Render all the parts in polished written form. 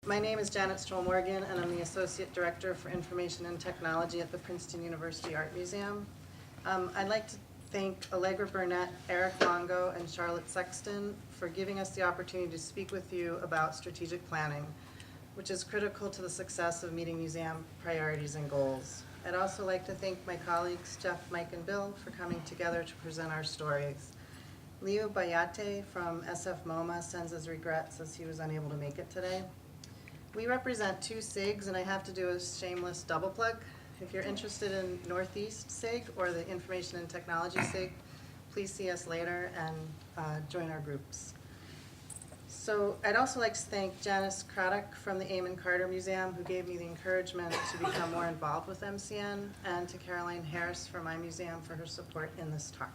My name is Janet Strohl-Morgan, and I'm the Associate Director for Information and Technology at the Princeton University Art Museum. I'd like to thank Allegra Burnett, Eric Longo, and Charlotte Sexton for giving us the opportunity to speak with you about strategic planning, which is critical to the success of meeting museum priorities and goals. I'd also like to thank my colleagues, Jeff, Mike, and Bill, for coming together to present our stories. Leo Ballate from SFMOMA sends his regrets as he was unable to make it today. We represent two SIGs, and I have to do a shameless double plug. If you're interested in Northeast SIG or the Information and Technology SIG, please see us later and join our groups. So I'd also like to thank Janice Craddock from the Eamon Carter Museum, who gave me the encouragement to become more involved with MCN, and to Caroline Harris from my museum for her support in this talk.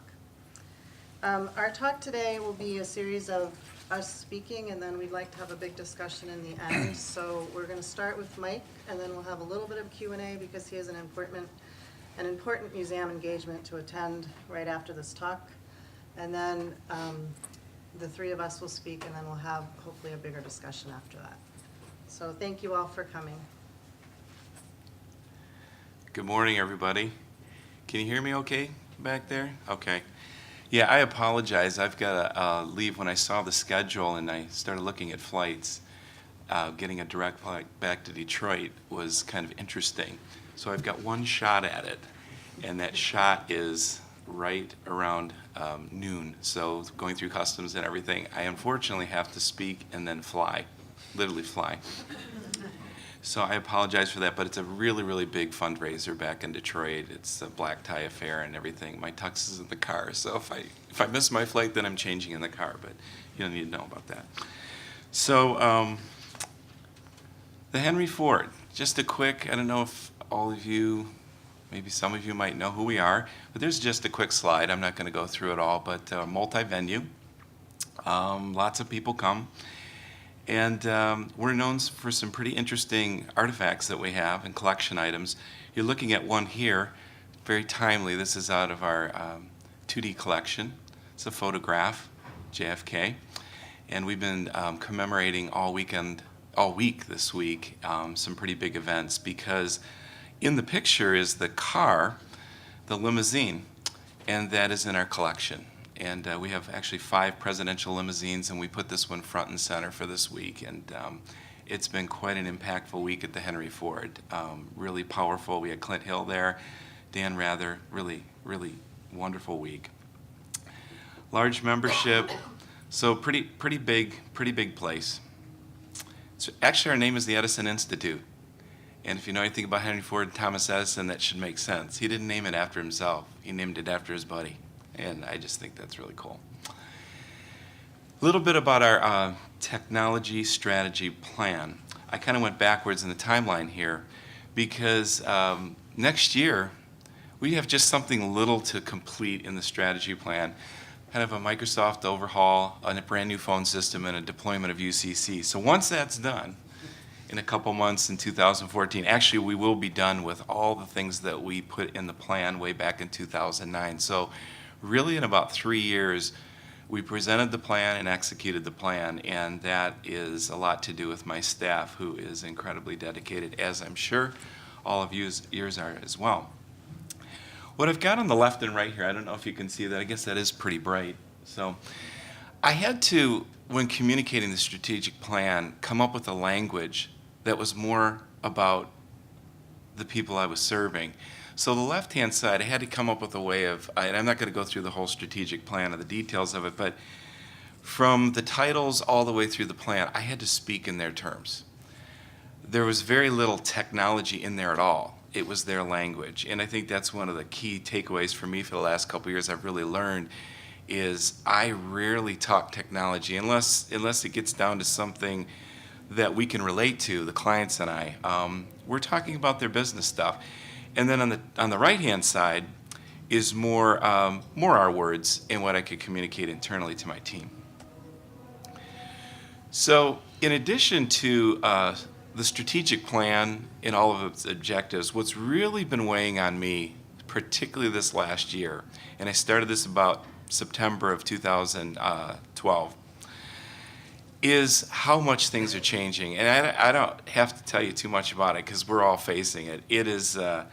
Our talk today will be a series of us speaking, and then we'd like to have a big discussion in the end. So we're going to start with Mike, and then we'll have a little bit of Q&A because he has an important museum engagement to attend right after this talk. And then the three of us will speak, and then we'll have hopefully a bigger discussion after that. So thank you all for coming. Good morning, everybody. Can you hear me okay back there? Okay. Yeah, I apologize. I've got to leave. When I saw the schedule and I started looking at flights, getting a direct flight back to Detroit was kind of interesting. So I've got one shot at it, and that shot is right around noon. So going through customs and everything, I unfortunately have to speak and then fly, literally fly. So I apologize for that, but it's a really, really big fundraiser back in Detroit. It's a black tie affair and everything. My tux is in the car, so if I miss my flight, then I'm changing in the car, but you don't need to know about that. So the Henry Ford, just a quick, I don't know if all of you, maybe some of you might know who we are, but there's just a quick slide. I'm not going to go through it all, but multi-venue. Lots of people come. And we're known for some pretty interesting artifacts that we have and collection items. You're looking at one here, very timely. This is out of our 2D collection. It's a photograph, JFK. And we've been commemorating all week this week, some pretty big events, because in the picture is the car, the limousine, and that is in our collection. And we have actually 5 presidential limousines, and we put this one front and center for this week. And it's been quite an impactful week at the Henry Ford. Really powerful. We had Clint Hill there, Dan Rather. Really, really wonderful week. Large membership. So pretty big place. So actually, our name is the Edison Institute. And if you know anything about Henry Ford and Thomas Edison, that should make sense. He didn't name it after himself. He named it after his buddy. And I just think that's really cool. A little bit about our technology strategy plan. I kind of went backwards in the timeline here because next year we have just something little to complete in the strategy plan. Kind of a Microsoft overhaul, a brand new phone system, and a deployment of UCC. So once that's done, in a couple months in 2014, actually we will be done with all the things that we put in the plan way back in 2009. So really, in about 3 years, we presented the plan and executed the plan, and that is a lot to do with my staff, who is incredibly dedicated, as I'm sure all of yours are as well. What I've got on the left and right here, I don't know if you can see that. I guess that is pretty bright. So I had to, when communicating the strategic plan, come up with a language that was more about the people I was serving. So the left-hand side, I had to come up with a way of, and I'm not going to go through the whole strategic plan or the details of it, but from the titles all the way through the plan, I had to speak in their terms. There was very little technology in there at all. It was their language. And I think that's one of the key takeaways for me for the last couple of years I've really learned is I rarely talk technology unless it gets down to something that we can relate to, the clients and I. We're talking about their business stuff. And then on the right-hand side is more our words and what I could communicate internally to my team. So in addition to the strategic plan and all of its objectives, what's really been weighing on me, particularly this last year, and I started this about September of 2012, is how much things are changing. And I don't have to tell you too much about it because we're all facing it. It is, I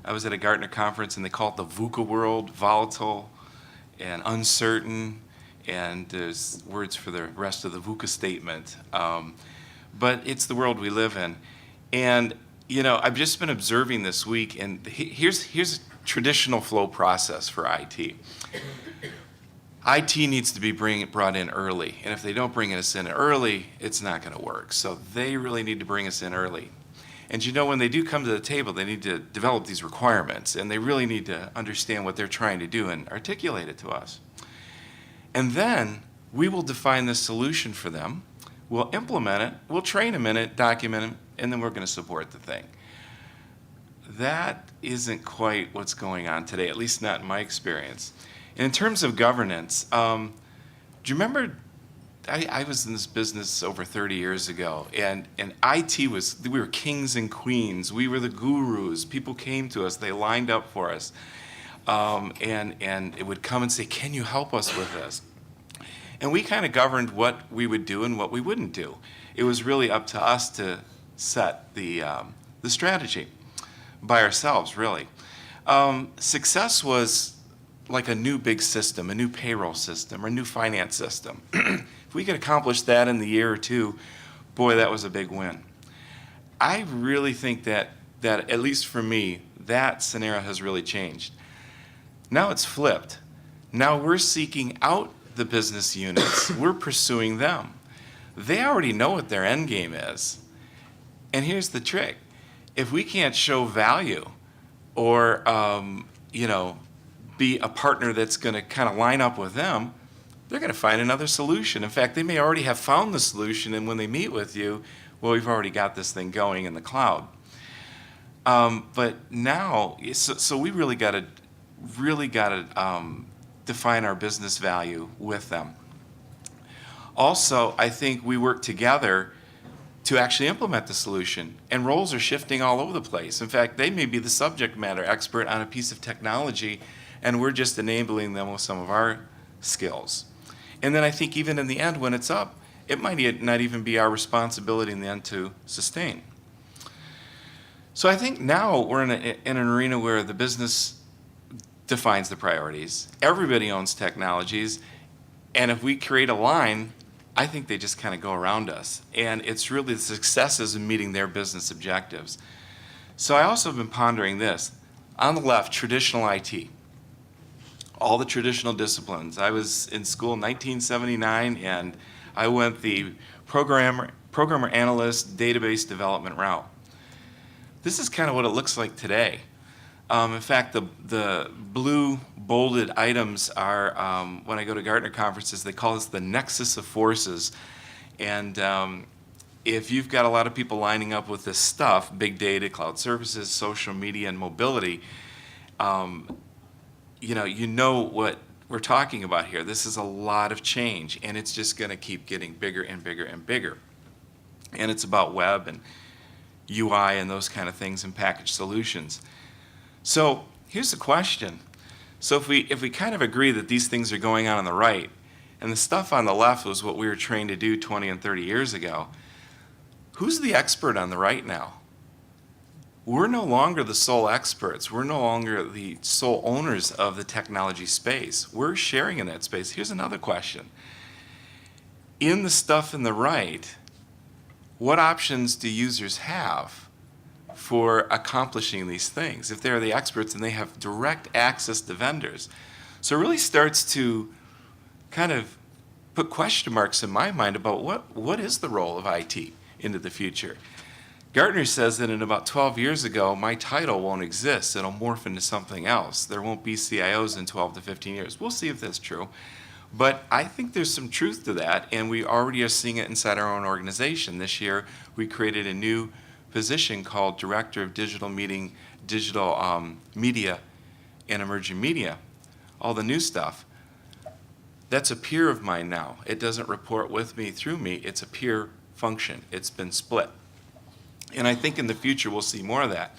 was at a Gartner conference and they call it the VUCA world, volatile and uncertain, and there's words for the rest of the VUCA statement. But it's the world we live in. And, you know, I've just been observing this week, and here's a traditional flow process for IT. IT needs to be brought in early, and if they don't bring us in early, it's not going to work. So they really need to bring us in early. And you know, when they do come to the table, they need to develop these requirements, and they really need to understand what they're trying to do and articulate it to us. And then we will define the solution for them, we'll implement it, we'll train them in it, document it, and then we're going to support the thing. That isn't quite what's going on today, at least not in my experience. And in terms of governance, do you remember, I was in this business over 30 years ago, and IT we were kings and queens. We were the gurus. People came to us. They lined up for us. And it would come and say, can you help us with this? And we kind of governed what we would do and what we wouldn't do. It was really up to us to set the strategy by ourselves, really. Success was like a new big system, a new payroll system, or a new finance system. If we could accomplish that in the year or two, boy, that was a big win. I really think that at least for me, that scenario has really changed. Now it's flipped. Now we're seeking out the business units. We're pursuing them. They already know what their end game is. And here's the trick. If we can't show value or, be a partner that's going to kind of line up with them, they're going to find another solution. In fact, they may already have found the solution, and when they meet with you, well, we've already got this thing going in the cloud. But now, so we really got to define our business value with them. Also, I think we work together to actually implement the solution, and roles are shifting all over the place. In fact, they may be the subject matter expert on a piece of technology, and we're just enabling them with some of our skills. And then I think even in the end, when it's up, it might not even be our responsibility in the end to sustain. So I think now we're in an arena where the business defines the priorities. Everybody owns technologies, and if we create a line, I think they just kind of go around us. And it's really the successes in meeting their business objectives. So I also have been pondering this. On the left, traditional IT. All the traditional disciplines. I was in school in 1979, and I went the programmer analyst database development route. This is kind of what it looks like today. In fact, the blue bolded items are, when I go to Gartner conferences, they call this the Nexus of Forces. And if you've got a lot of people lining up with this stuff, big data, cloud services, social media, and mobility, you know what we're talking about here. This is a lot of change, and it's just going to keep getting bigger and bigger and bigger. And it's about web and UI and those kind of things and packaged solutions. So here's the question. So if we kind of agree that these things are going on the right, and the stuff on the left was what we were trained to do 20 and 30 years ago, who's the expert on the right now? We're no longer the sole experts. We're no longer the sole owners of the technology space. We're sharing in that space. Here's another question. In the stuff in the right, what options do users have for accomplishing these things? If they're the experts and they have direct access to vendors. So it really starts to kind of put question marks in my mind about what is the role of IT into the future. Gartner says that in about 12 years ago, my title won't exist. It'll morph into something else. There won't be CIOs in 12 to 15 years. We'll see if that's true. But I think there's some truth to that, and we already are seeing it inside our own organization. This year, we created a new position called Director of Digital Media and Emerging Media, all the new stuff. That's a peer of mine now. It doesn't report with me, through me. It's a peer function. It's been split. And I think in the future we'll see more of that.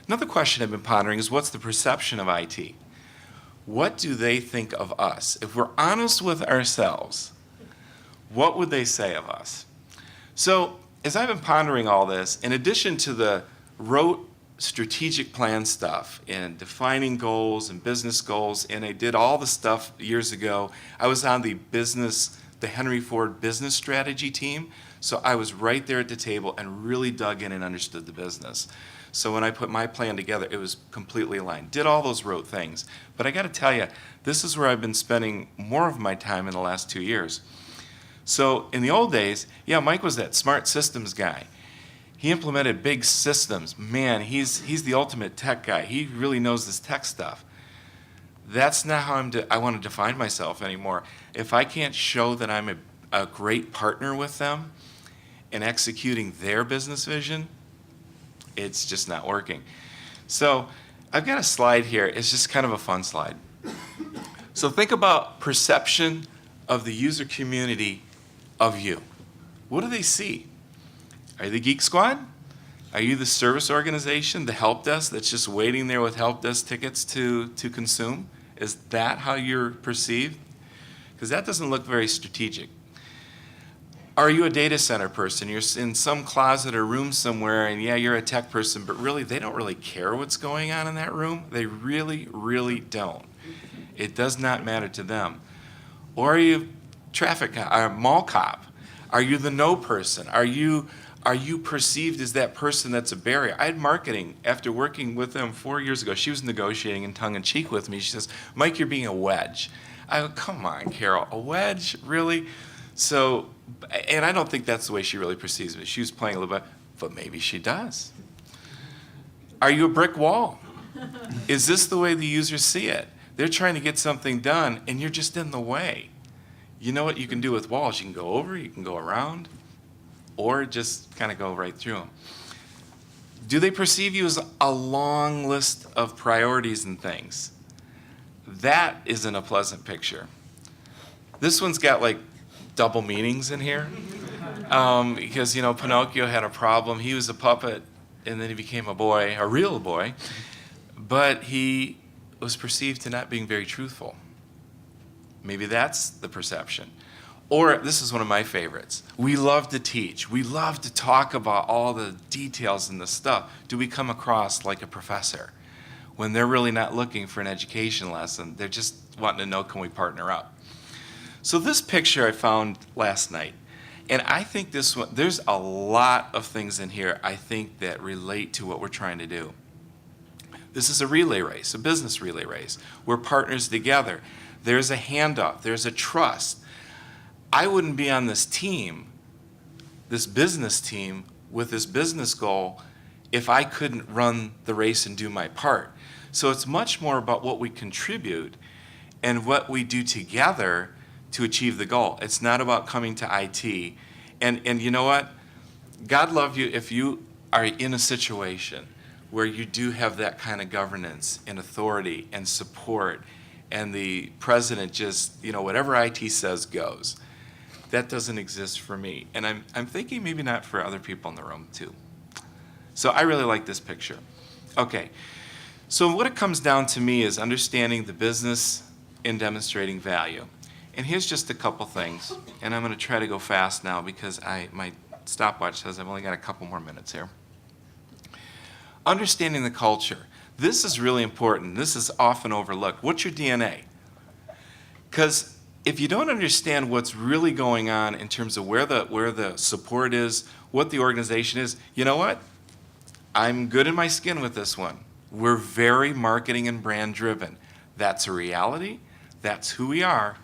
Another question I've been pondering is, what's the perception of IT? What do they think of us? If we're honest with ourselves, what would they say of us? So as I've been pondering all this, in addition to the rote strategic plan stuff and defining goals and business goals, and I did all the stuff years ago, I was on the Henry Ford business strategy team, so I was right there at the table and really dug in and understood the business. So when I put my plan together, it was completely aligned. Did all those rote things. But I got to tell you, this is where I've been spending more of my time in the last 2 years. So in the old days, yeah, Mike was that smart systems guy. He implemented big systems. Man, he's the ultimate tech guy. He really knows this tech stuff. That's not how I want to define myself anymore. If I can't show that I'm a great partner with them in executing their business vision, it's just not working. So I've got a slide here. It's just kind of a fun slide. So think about perception of the user community of you. What do they see? Are you the Geek Squad? Are you the service organization, the help desk that's just waiting there with help desk tickets to consume? Is that how you're perceived? Because that doesn't look very strategic. Are you a data center person? You're in some closet or room somewhere, and yeah, you're a tech person, but really, they don't really care what's going on in that room. They really, really don't. It does not matter to them. Or are you traffic cop, mall cop? Are you the no person? Are you perceived as that person that's a barrier? I had marketing after working with them 4 years ago. She was negotiating in tongue-in-cheek with me. She says, Mike, you're being a wedge. I go, come on, Carol, a wedge? Really? So, and I don't think that's the way she really perceives me. She was playing a little bit, but maybe she does. Are you a brick wall? Is this the way the users see it? They're trying to get something done, and you're just in the way. You know what you can do with walls? You can go over, you can go around, or just kind of go right through them. Do they perceive you as a long list of priorities and things? That isn't a pleasant picture. This one's got like double meanings in here. Because, you know, Pinocchio had a problem. He was a puppet, and then he became a boy, a real boy. But he was perceived to not being very truthful. Maybe that's the perception. Or this is one of my favorites. We love to teach. We love to talk about all the details and the stuff. Do we come across like a professor when they're really not looking for an education lesson? They're just wanting to know, can we partner up? So this picture I found last night, and I think this one, there's a lot of things in here I think that relate to what we're trying to do. This is a relay race, a business relay race. We're partners together. There's a handoff. There's a trust. I wouldn't be on this team, this business team, with this business goal if I couldn't run the race and do my part. So it's much more about what we contribute and what we do together to achieve the goal. It's not about coming to IT. And you know what? God love you if you are in a situation where you do have that kind of governance and authority and support, and the president just, you know, whatever IT says goes. That doesn't exist for me. And I'm thinking maybe not for other people in the room too. So I really like this picture. Okay, so what it comes down to me is understanding the business and demonstrating value. And here's just a couple things, and I'm going to try to go fast now because my stopwatch says I've only got a couple more minutes here. Understanding the culture. This is really important. This is often overlooked. What's your DNA? Because if you don't understand what's really going on in terms of where the support is, what the organization is, you know what? I'm good in my skin with this one. We're very marketing and brand driven. That's a reality. That's who we are.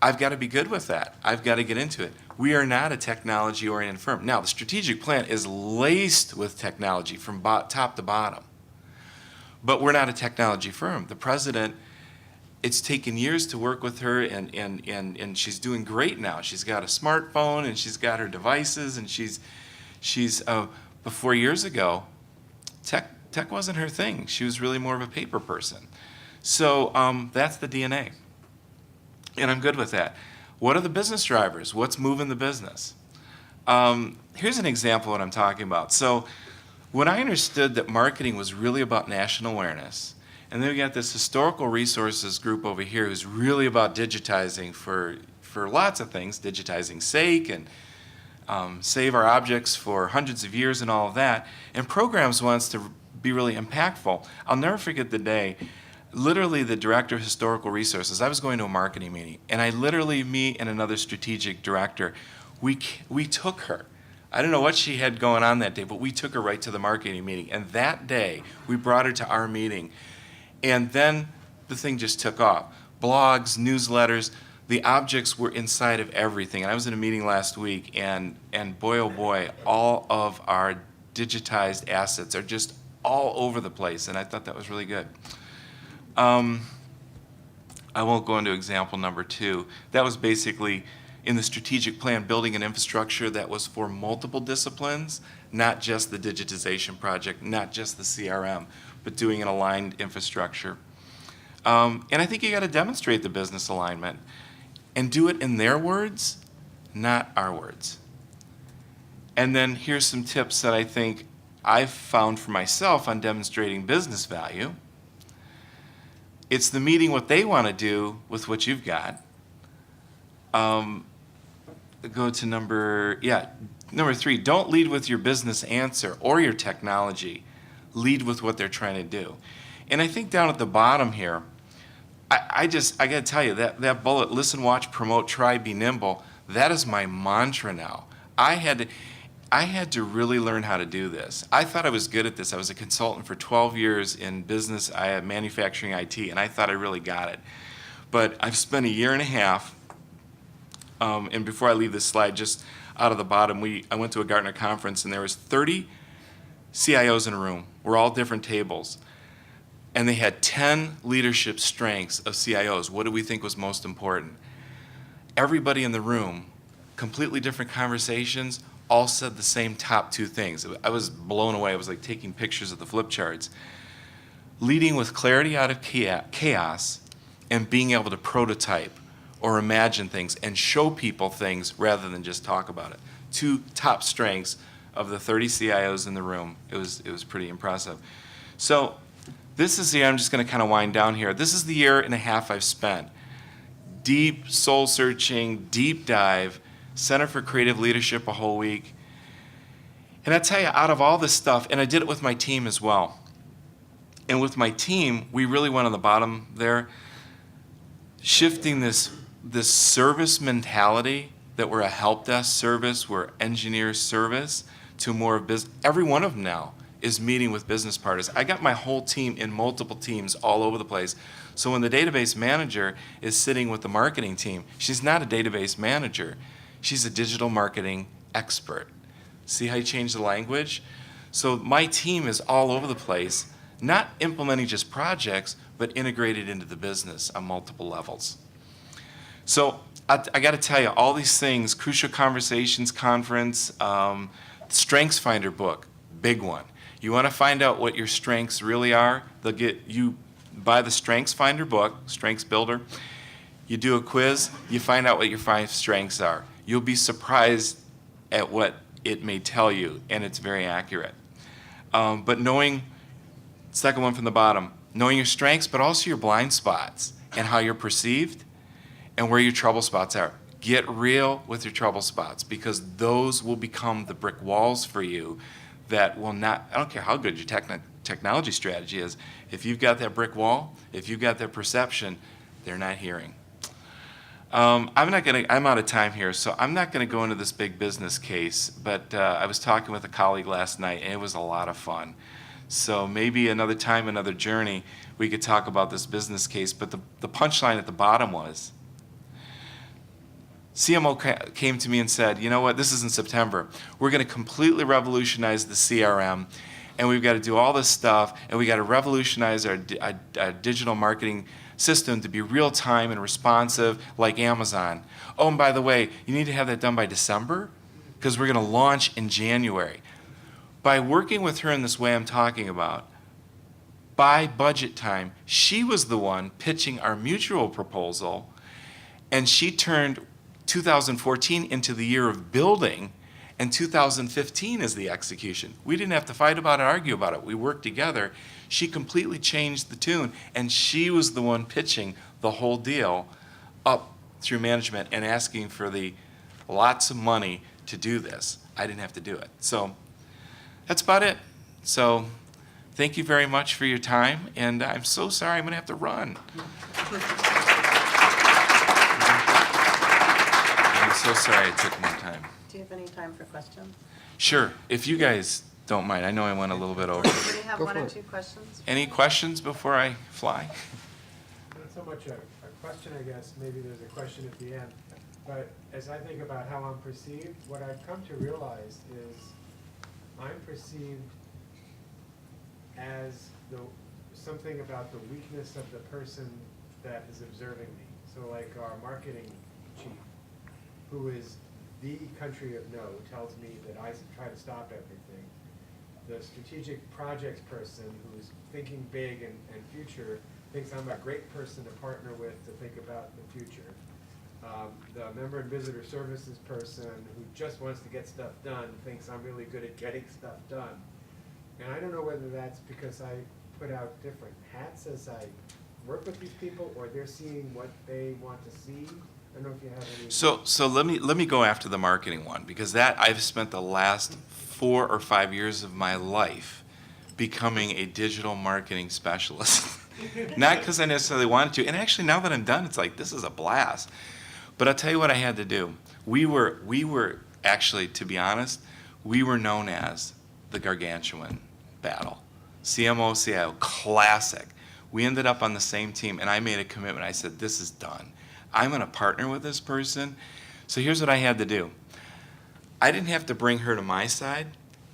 I've got to be good with that. I've got to get into it. We are not a technology-oriented firm. Now, the strategic plan is laced with technology from top to bottom. But we're not a technology firm. The president, it's taken years to work with her, and she's doing great now. She's got a smartphone, and she's got her devices, and she's but 4 years ago, tech wasn't her thing. She was really more of a paper person. So that's the DNA. And I'm good with that. What are the business drivers? What's moving the business? Here's an example of what I'm talking about. So when I understood that marketing was really about national awareness, and then we got this historical resources group over here who's really about digitizing for for lots of things, digitizing sake and save our objects for hundreds of years and all of that. And programs wants to be really impactful. I'll never forget the day, literally the director of historical resources, I was going to a marketing meeting, and I literally, me and another strategic director, we took her. I don't know what she had going on that day, but we took her right to the marketing meeting. And that day, we brought her to our meeting. And then the thing just took off. Blogs, newsletters, the objects were inside of everything. And I was in a meeting last week, and boy, oh boy, all of our digitized assets are just all over the place. And I thought that was really good. I won't go into example number 2. That was basically in the strategic plan, building an infrastructure that was for multiple disciplines, not just the digitization project, not just the CRM, but doing an aligned infrastructure. And I think you got to demonstrate the business alignment and do it in their words, not our words. And then here's some tips that I think I've found for myself on demonstrating business value. It's the meeting what they want to do with what you've got. Go to number 3. Don't lead with your business answer or your technology. Lead with what they're trying to do. And I think down at the bottom here, I got to tell you, that bullet, listen, watch, promote, try, be nimble, that is my mantra now. I had to really learn how to do this. I thought I was good at this. I was a consultant for 12 years in business, I had manufacturing IT, and I thought I really got it. But I've spent a year and a half, and before I leave this slide, just out of the bottom, I went to a Gartner conference, and there was 30 CIOs in a room. We're all different tables. And they had 10 leadership strengths of CIOs. What do we think was most important? Everybody in the room, completely different conversations, all said the same top 2 things. I was blown away. I was like taking pictures of the flip charts. Leading with clarity out of chaos and being able to prototype or imagine things and show people things rather than just talk about it. 2 top strengths of the 30 CIOs in the room. It was pretty impressive. So this is the year, I'm just going to kind of wind down here. This is the year and a half I've spent. Deep soul searching, deep dive, Center for Creative Leadership a whole week. And I tell you, out of all this stuff, and I did it with my team as well. And with my team, we really went on the bottom there, shifting this service mentality that we're a help desk service, we're engineer service, to more of business. Every one of them now is meeting with business partners. I got my whole team in multiple teams all over the place. So when the database manager is sitting with the marketing team, she's not a database manager. She's a digital marketing expert. See how you change the language? So my team is all over the place, not implementing just projects, but integrated into the business on multiple levels. So I got to tell you, all these things, Crucial Conversations Conference, Strengths Finder book, big one. You want to find out what your strengths really are? They'll get you buy the Strengths Finder book, Strengths Builder. You do a quiz, you find out what your 5 strengths are. You'll be surprised at what it may tell you, and it's very accurate. But knowing, second one from the bottom, knowing your strengths, but also your blind spots and how you're perceived and where your trouble spots are. Get real with your trouble spots, because those will become the brick walls for you that will not, I don't care how good your technology strategy is, if you've got that brick wall, if you've got that perception, they're not hearing. I'm out of time here, so I'm not going to go into this big business case, but I was talking with a colleague last night, and it was a lot of fun. So maybe another time, another journey, we could talk about this business case, but the punchline at the bottom was, CMO came to me and said, you know what, this is in September. We're going to completely revolutionize the CRM, and we've got to do all this stuff, and we've got to revolutionize our digital marketing system to be real-time and responsive like Amazon. Oh, and by the way, you need to have that done by December, because we're going to launch in January. By working with her in this way I'm talking about, by budget time, she was the one pitching our mutual proposal, and she turned 2014 into the year of building, and 2015 is the execution. We didn't have to fight about it, argue about it. We worked together. She completely changed the tune, and she was the one pitching the whole deal up through management and asking for the lots of money to do this. I didn't have to do it. So that's about it. So thank you very much for your time, and I'm so sorry I'm going to have to run. I'm so sorry it took more time. Do you have any time for questions? Sure, if you guys don't mind. I know I went a little bit over. Anybody have Go one for or it. two questions? Any questions before I fly? Not so much a question, I guess, maybe there's a question at the end. But as I think about how I'm perceived, what I've come to realize is I'm perceived as something about the weakness of the person that is observing me. So like our marketing chief, who is the country of no, tells me that I try to stop everything. The strategic projects person who's thinking big and future thinks I'm a great person to partner with to think about the future. The member and visitor services person who just wants to get stuff done thinks I'm really good at getting stuff done. And I don't know whether that's because I put out different hats as I work with these people, or they're seeing what they want to see. I don't know if you have any. So let me go after the marketing one, because that I've spent the last 4 or 5 years of my life becoming a digital marketing specialist. Not because I necessarily wanted to, and actually now that I'm done, it's like this is a blast. But I'll tell you what I had to do. We were actually, to be honest, we were known as the gargantuan battle. CMO, CIO, classic. We ended up on the same team, and I made a commitment. I said, this is done. I'm going to partner with this person. So here's what I had to do. I didn't have to bring her to my side.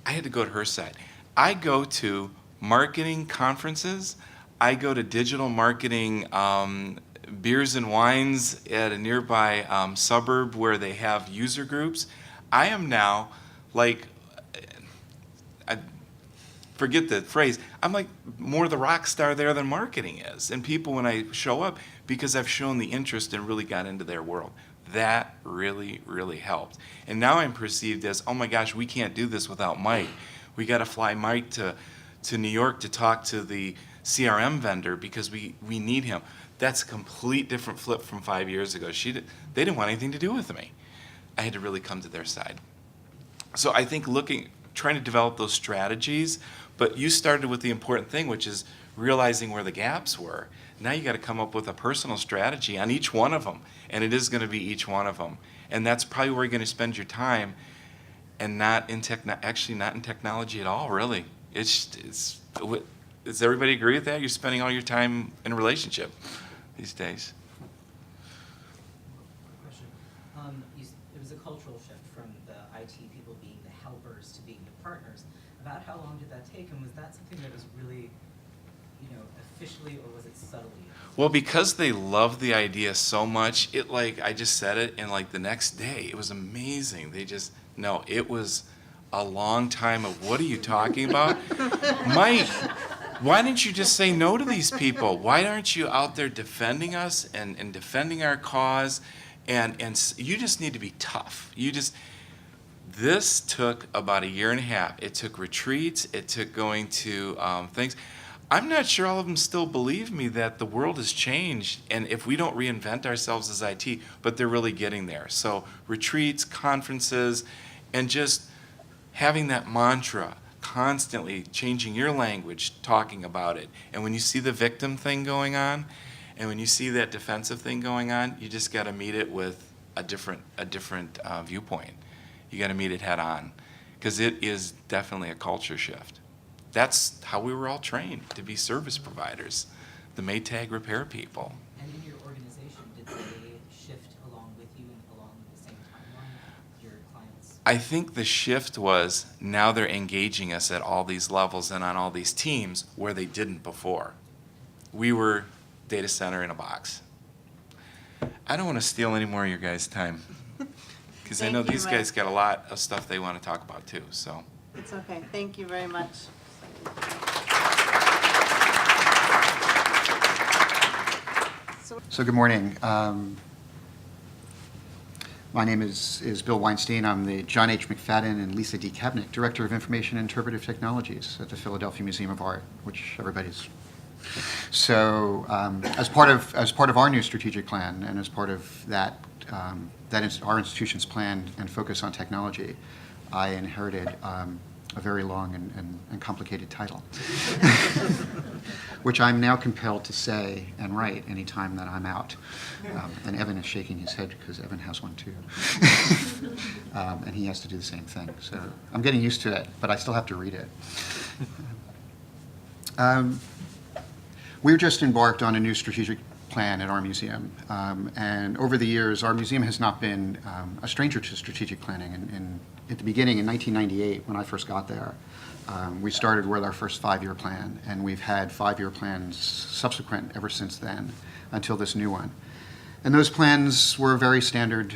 I had to go to her side. I go to marketing conferences. I go to digital marketing beers and wines at a nearby suburb where they have user groups. I am now like, I forget the phrase, I'm like more the rock star there than marketing is. And people, when I show up, because I've shown the interest and really got into their world. That really, really helped. And now I'm perceived as, oh my gosh, we can't do this without Mike. We got to fly Mike to New York to talk to the CRM vendor because we need him. That's a complete different flip from 5 years ago. They didn't want anything to do with me. I had to really come to their side. So I think trying to develop those strategies, but you started with the important thing, which is realizing where the gaps were. Now you got to come up with a personal strategy on each one of them, and it is going to be each one of them. And that's probably where you're going to spend your time, and not in technology at all, really. Does everybody agree with that? You're spending all your time in a relationship these days. Question. It was a cultural shift from the IT people being the helpers to being the partners. About how long did that take, and was that something that was really, officially, or was it subtly? Well, because they loved the idea so much, I just said it, and the next day, it was amazing. It was a long time of, what are you talking about? Mike, why didn't you just say no to these people? Why aren't you out there defending us and defending our cause? And you just need to be tough. This took about 1.5 years. It took retreats. It took going to things. I'm not sure all of them still believe me that the world has changed, and if we don't reinvent ourselves as IT, but they're really getting there. So retreats, conferences, and just having that mantra, constantly changing your language, talking about it. And when you see the victim thing going on, and when you see that defensive thing going on, you just got to meet it with a different viewpoint. You got to meet it head on, because it is definitely a culture shift. That's how we were all trained to be service providers, the Maytag repair people. And in your organization, did they shift along with you and along the same timeline, your clients? I think the shift was now they're engaging us at all these levels and on all these teams where they didn't before. We were data center in a box. I don't want to steal any more of your guys' time, because I know Thank you, these Mike. guys got a lot of stuff they want to talk about too. So. It's okay. Thank you very much. So good morning. My name is Bill Weinstein. I'm the John H. McFadden and Lisa D. Kabnick Director of Information and Interpretive Technologies at the Philadelphia Museum of Art, which everybody's So as part of our new strategic plan, and as part of that, our institution's plan and focus on technology, I inherited a very long and complicated title, which I'm now compelled to say and write anytime that I'm out. And Evan is shaking his head because Evan has one too. And he has to do the same thing. So I'm getting used to it, but I still have to read it. We've just embarked on a new strategic plan at our museum. And over the years, our museum has not been a stranger to strategic planning. At the beginning, in 1998, when I first got there, we started with our first 5-year plan, and we've had 5-year plans subsequent ever since then until this new one. And those plans were very standard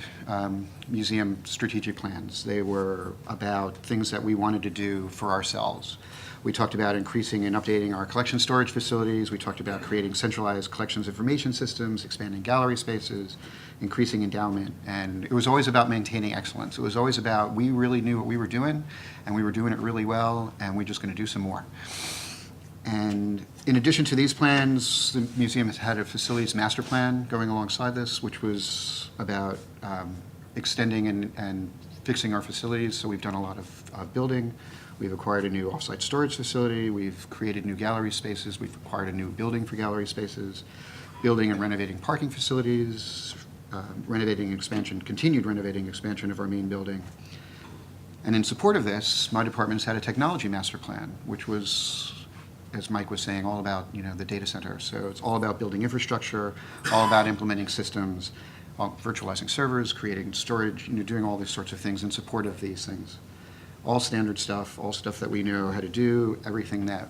museum strategic plans. They were about things that we wanted to do for ourselves. We talked about increasing and updating our collection storage facilities. We talked about creating centralized collections information systems, expanding gallery spaces, increasing endowment. And it was always about maintaining excellence. It was always about, we really knew what we were doing, and we were doing it really well, and we're just going to do some more. And in addition to these plans, the museum has had a facilities master plan going alongside this, which was about extending and fixing our facilities. So we've done a lot of building. We've acquired a new offsite storage facility. We've created new gallery spaces. We've acquired a new building for gallery spaces, building and renovating parking facilities, continued renovating expansion of our main building. And in support of this, my department has had a technology master plan, which was, as Mike was saying, all about the data center. So it's all about building infrastructure, all about implementing systems, virtualizing servers, creating storage, doing all these sorts of things in support of these things. All standard stuff, all stuff that we know how to do, everything that,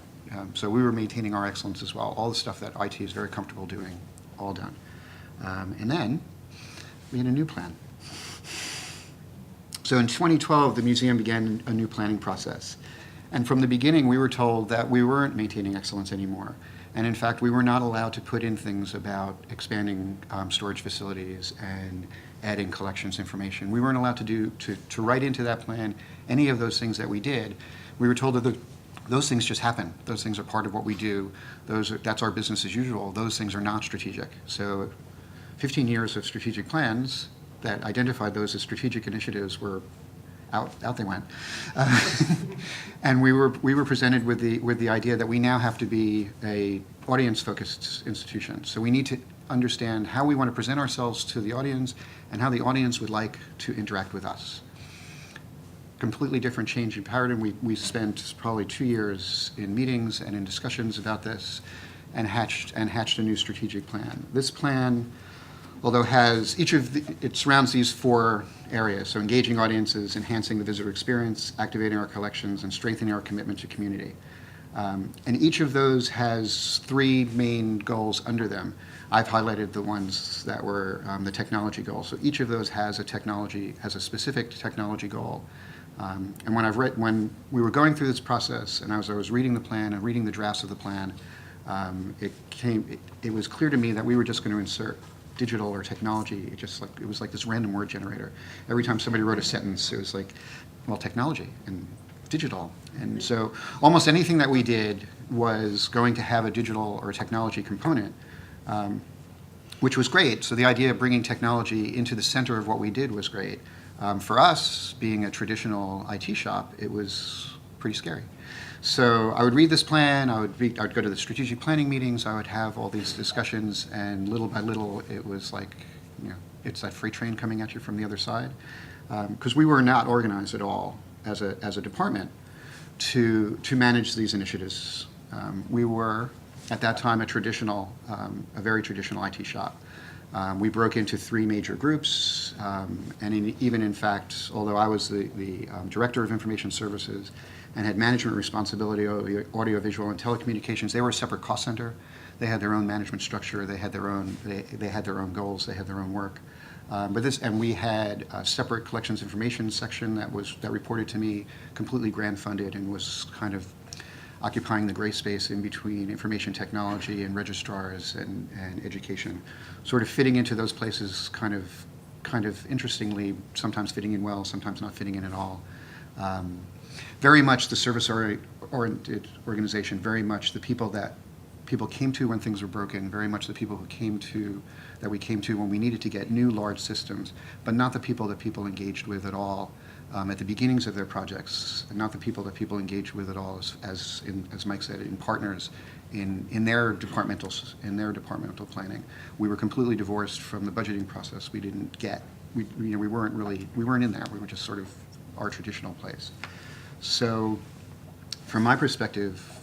so we were maintaining our excellence as well. All the stuff that IT is very comfortable doing, all done. And then we had a new plan. So in 2012, the museum began a new planning process. And from the beginning, we were told that we weren't maintaining excellence anymore. And in fact, we were not allowed to put in things about expanding storage facilities and adding collections information. We weren't allowed to write into that plan any of those things that we did. We were told that those things just happen. Those things are part of what we do. That's our business as usual. Those things are not strategic. So 15 years of strategic plans that identified those as strategic initiatives were out they went. And we were presented with the idea that we now have to be a audience-focused institution. So we need to understand how we want to present ourselves to the audience and how the audience would like to interact with us. Completely different change in paradigm. We spent probably 2 years in meetings and in discussions about this and hatched a new strategic plan. This plan, although it surrounds these 4 areas, so engaging audiences, enhancing the visitor experience, activating our collections, and strengthening our commitment to community. And each of those has 3 main goals under them. I've highlighted the ones that were the technology goals. So each of those has a specific technology goal. And when we were going through this process, and as I was reading the plan and reading the drafts of the plan, it was clear to me that we were just going to insert digital or technology. It was like this random word generator. Every time somebody wrote a sentence, it was like, well, technology and digital. And so almost anything that we did was going to have a digital or a technology component, which was great. So the idea of bringing technology into the center of what we did was great. For us, being a traditional IT shop, it was pretty scary. So I would read this plan, I would go to the strategic planning meetings, I would have all these discussions, and little by little, it was like, it's that freight train coming at you from the other side. Because we were not organized at all as a department to manage these initiatives. We were, at that time, a very traditional IT shop. We broke into 3 major groups, and even in fact, although I was the Director of Information Services and had management responsibility over audiovisual and telecommunications, they were a separate cost center. They had their own management structure. They had their own goals. They had their own work. And we had a separate collections information section that reported to me, completely grant funded, and was kind of occupying the gray space in between information technology and registrars and education, sort of fitting into those places kind of interestingly, sometimes fitting in well, sometimes not fitting in at all. Very much the service-oriented organization, very much the people that people came to when things were broken, very much the people who that we came to when we needed to get new large systems, but not the people that people engaged with at all at the beginnings of their projects, and not the people that people engaged with at all as Mike said, in partners in their departmental planning. We were completely divorced from the budgeting process. We didn't get, we weren't in there. We were just sort of our traditional place. So from my perspective,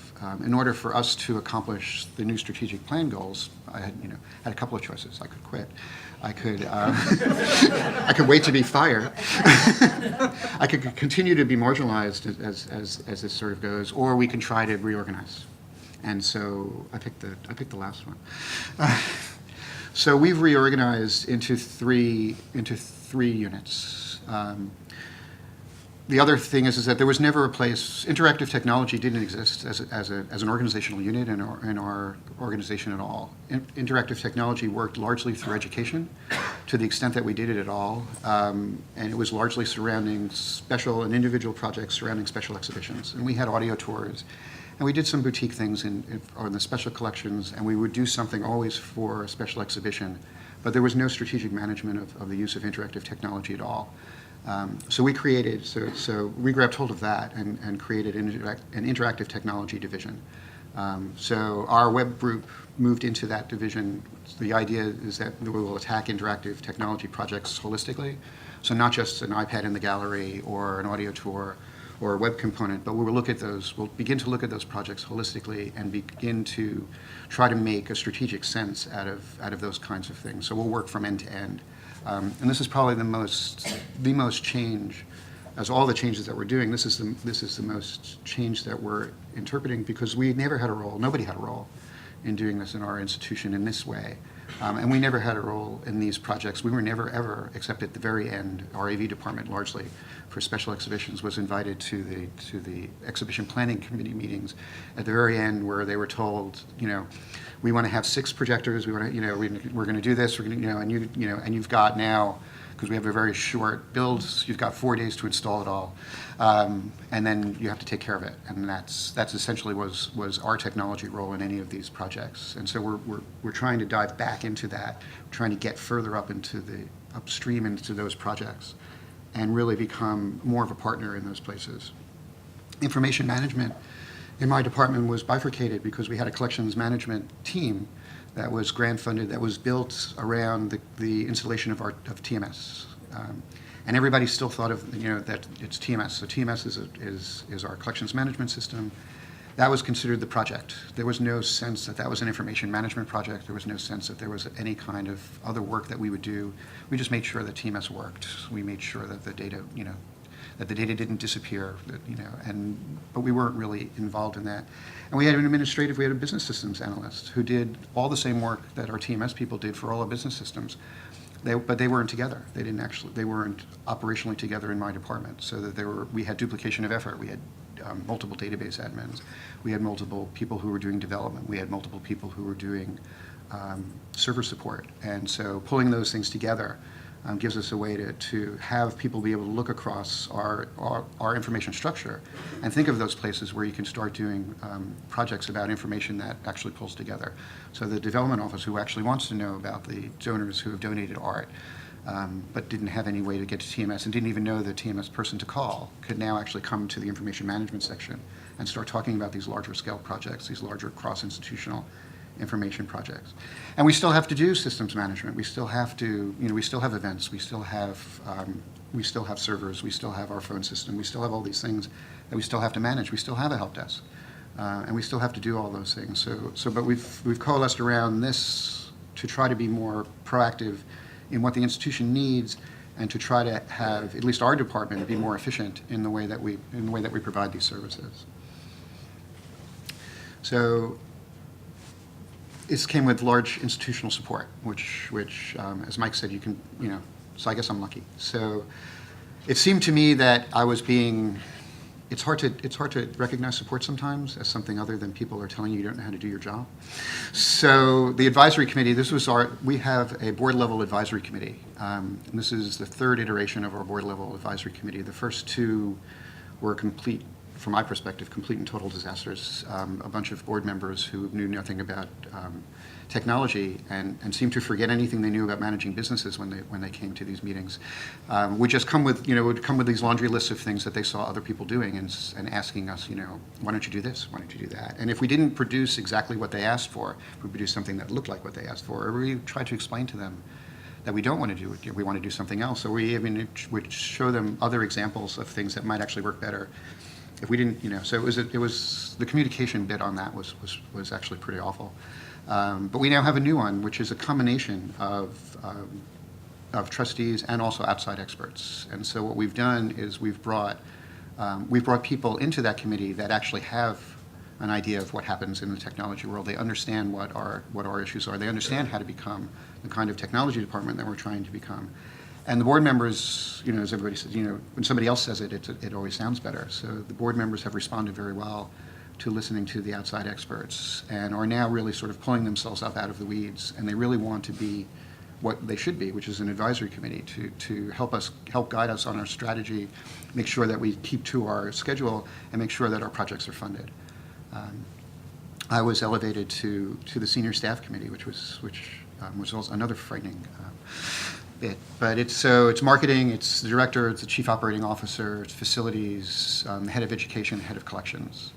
in order for us to accomplish the new strategic plan goals, I had a couple of choices. I could quit. I could I could wait to be fired. I could continue to be marginalized as this sort of goes, or we can try to reorganize. And so I picked the last one. So we've reorganized into three units. The other thing is that there was never a place, interactive technology didn't exist as an organizational unit in our organization at all. Interactive technology worked largely through education, to the extent that we did it at all, and it was largely surrounding special and individual projects surrounding special exhibitions. And we had audio tours, and we did some boutique things in the special collections, and we would do something always for a special exhibition, but there was no strategic management of the use of interactive technology at all. So we created, so we grabbed hold of that and created an interactive technology division. So our web group moved into that division. The idea is that we will attack interactive technology projects holistically. So not just an iPad in the gallery or an audio tour or a web component, but we'll begin to look at those projects holistically and begin to try to make a strategic sense out of those kinds of things. So we'll work from end to end. And this is probably the most change, as all the changes that we're doing, this is the most change that we're interpreting, because we never had a role, nobody had a role in doing this in our institution in this way. And we never had a role in these projects. We were never, ever, except at the very end, our AV department largely for special exhibitions was invited to the exhibition planning committee meetings at the very end, where they were told, we want to have 6 projectors. We want to, we're going to do this. We're going to, and you've got now, because we have a very short build, you've got 4 days to install it all, and then you have to take care of it. And that's essentially was our technology role in any of these projects. And so we're trying to dive back into that, trying to get further up into the upstream into those projects, and really become more of a partner in those places. Information management in my department was bifurcated because we had a collections management team that was grant funded, that was built around the installation of TMS. And everybody still thought of, that it's TMS. So TMS is our collections management system. That was considered the project. There was no sense that was an information management project. There was no sense that there was any kind of other work that we would do. We just made sure that TMS worked. We made sure that the data, that the data didn't disappear, but we weren't really involved in that. And we had a business systems analyst who did all the same work that our TMS people did for all our business systems. But they weren't together. They weren't operationally together in my department. So that we had duplication of effort. We had multiple database admins. We had multiple people who were doing development. We had multiple people who were doing server support. And so pulling those things together gives us a way to have people be able to look across our information structure and think of those places where you can start doing projects about information that actually pulls together. So the development office, who actually wants to know about the donors who have donated art, but didn't have any way to get to TMS and didn't even know the TMS person to call, could now actually come to the information management section and start talking about these larger scale projects, these larger cross-institutional information projects. And we still have to do systems management. We still have to, we still have events. We still have servers. We still have our phone system. We still have all these things that we still have to manage. We still have a help desk, and we still have to do all those things. But we've coalesced around this to try to be more proactive in what the institution needs, and to try to have at least our department be more efficient in the way that we provide these services. So this came with large institutional support, which as Mike said, you can, so I guess I'm lucky. So it seemed to me that I was being, it's hard to recognize support sometimes as something other than people are telling you don't know how to do your job. So the advisory committee, we have a board level advisory committee. And this is the 3rd iteration of our board level advisory committee. The first 2 were complete from my perspective, complete and total disasters. A bunch of board members who knew nothing about technology and seemed to forget anything they knew about managing businesses when they came to these meetings would just come with these laundry lists of things that they saw other people doing and asking us, why don't you do this, why don't you do that? And if we didn't produce exactly what they asked for, if we produced something that looked like what they asked for, or we tried to explain to them that we don't want to do it, we want to do something else, or we even would show them other examples of things that might actually work better. If we didn't, so it was the communication bit on that was actually pretty awful. But we now have a new one, which is a combination of trustees and also outside experts. And so what we've done is we've brought people into that committee that actually have an idea of what happens in the technology world. They understand what our issues are. They understand how to become the kind of technology department that we're trying to become. And the board members, as everybody says, when somebody else says it, it always sounds better. So the board members have responded very well to listening to the outside experts and are now really sort of pulling themselves up out of the weeds. And they really want to be what they should be, which is an advisory committee to help guide us on our strategy, make sure that we keep to our schedule, and make sure that our projects are funded. I was elevated to the senior staff committee, which was also another frightening bit. But it's marketing, it's the director, it's the chief operating officer, it's facilities, head of education, head of collections.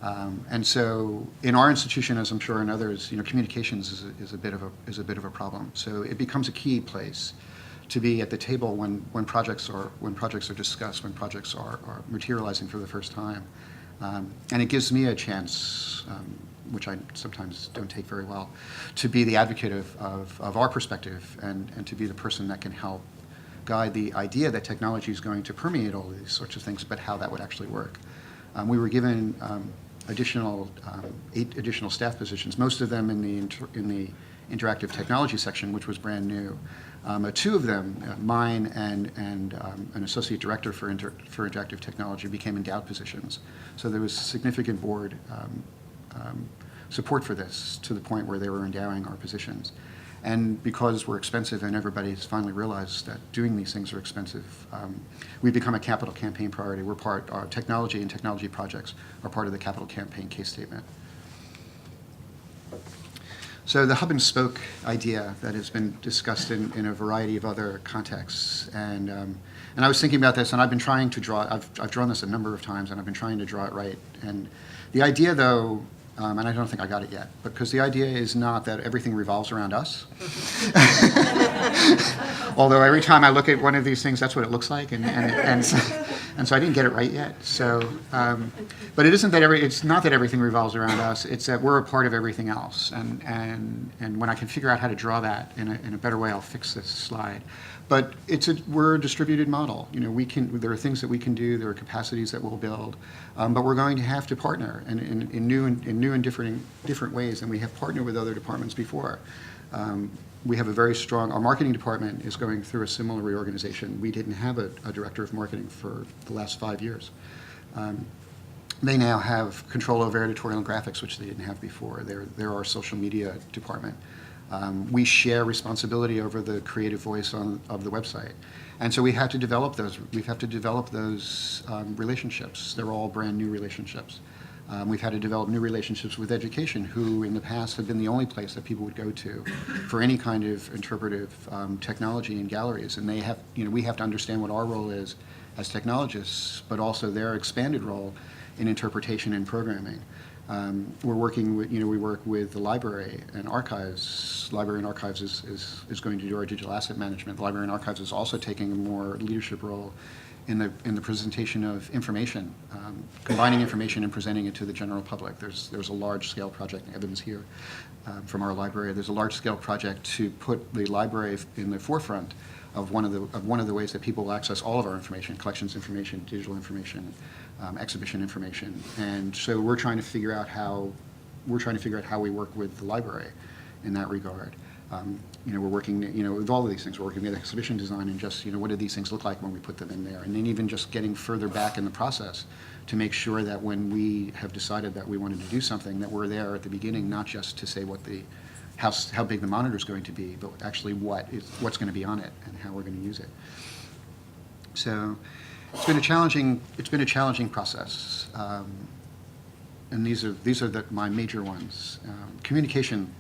And so in our institution, as I'm sure in others, communications is a bit of a problem. So it becomes a key place to be at the table when projects are discussed, when projects are materializing for the first time. And it gives me a chance, which I sometimes don't take very well, to be the advocate of our perspective and to be the person that can help guide the idea that technology is going to permeate all these sorts of things, but how that would actually work. We were given 8 additional staff positions, most of them in the interactive technology section, which was brand new. 2 of them, mine and an associate director for interactive technology, became endowed positions. So there was significant board support for this to the point where they were endowing our positions. And because we're expensive and everybody's finally realized that doing these things are expensive, we've become a capital campaign priority. Our technology and technology projects are part of the capital campaign case statement. So the hub and spoke idea that has been discussed in a variety of other contexts, and I was thinking about this, and I've been trying to draw. I've drawn this a number of times, and I've been trying to draw it right. And the idea, though, and I don't think I got it yet, because the idea is not that everything revolves around us. Although every time I look at one of these things, that's what it looks like, and so I didn't get it right yet. So, but it isn't that it's not that everything revolves around us. It's that we're a part of everything else. And when I can figure out how to draw that in a better way, I'll fix this slide. But we're a distributed model. There are things that we can do. There are capacities that we'll build, but we're going to have to partner in new and different ways. And we have partnered with other departments before. We have a very strong, our marketing department is going through a similar reorganization. We didn't have a director of marketing for the last 5 years. They now have control over editorial and graphics, which they didn't have before. They're our social media department. We share responsibility over the creative voice of the website. And so we have to develop those. We have to develop those relationships. They're all brand new relationships. We've had to develop new relationships with education, who in the past have been the only place that people would go to for any kind of interpretive technology in galleries. And we have to understand what our role is as technologists, but also their expanded role in interpretation and programming. We work with the library and archives. Library and archives is going to do our digital asset management. The library and archives is also taking a more leadership role in the presentation of information, combining information and presenting it to the general public. There's a large-scale project, Evan's here from our library. There's a large-scale project to put the library in the forefront of one of the ways that people will access all of our information: collections information, digital information, exhibition information. And so we're trying to figure out how we work with the library in that regard. We're working, with all of these things. We're working with exhibition design and just, what do these things look like when we put them in there? And then even just getting further back in the process to make sure that when we have decided that we wanted to do something, that we're there at the beginning, not just to say how big the monitor is going to be, but actually what's going to be on it and how we're going to use it. So, It's been a challenging process, and these are my major ones. Communication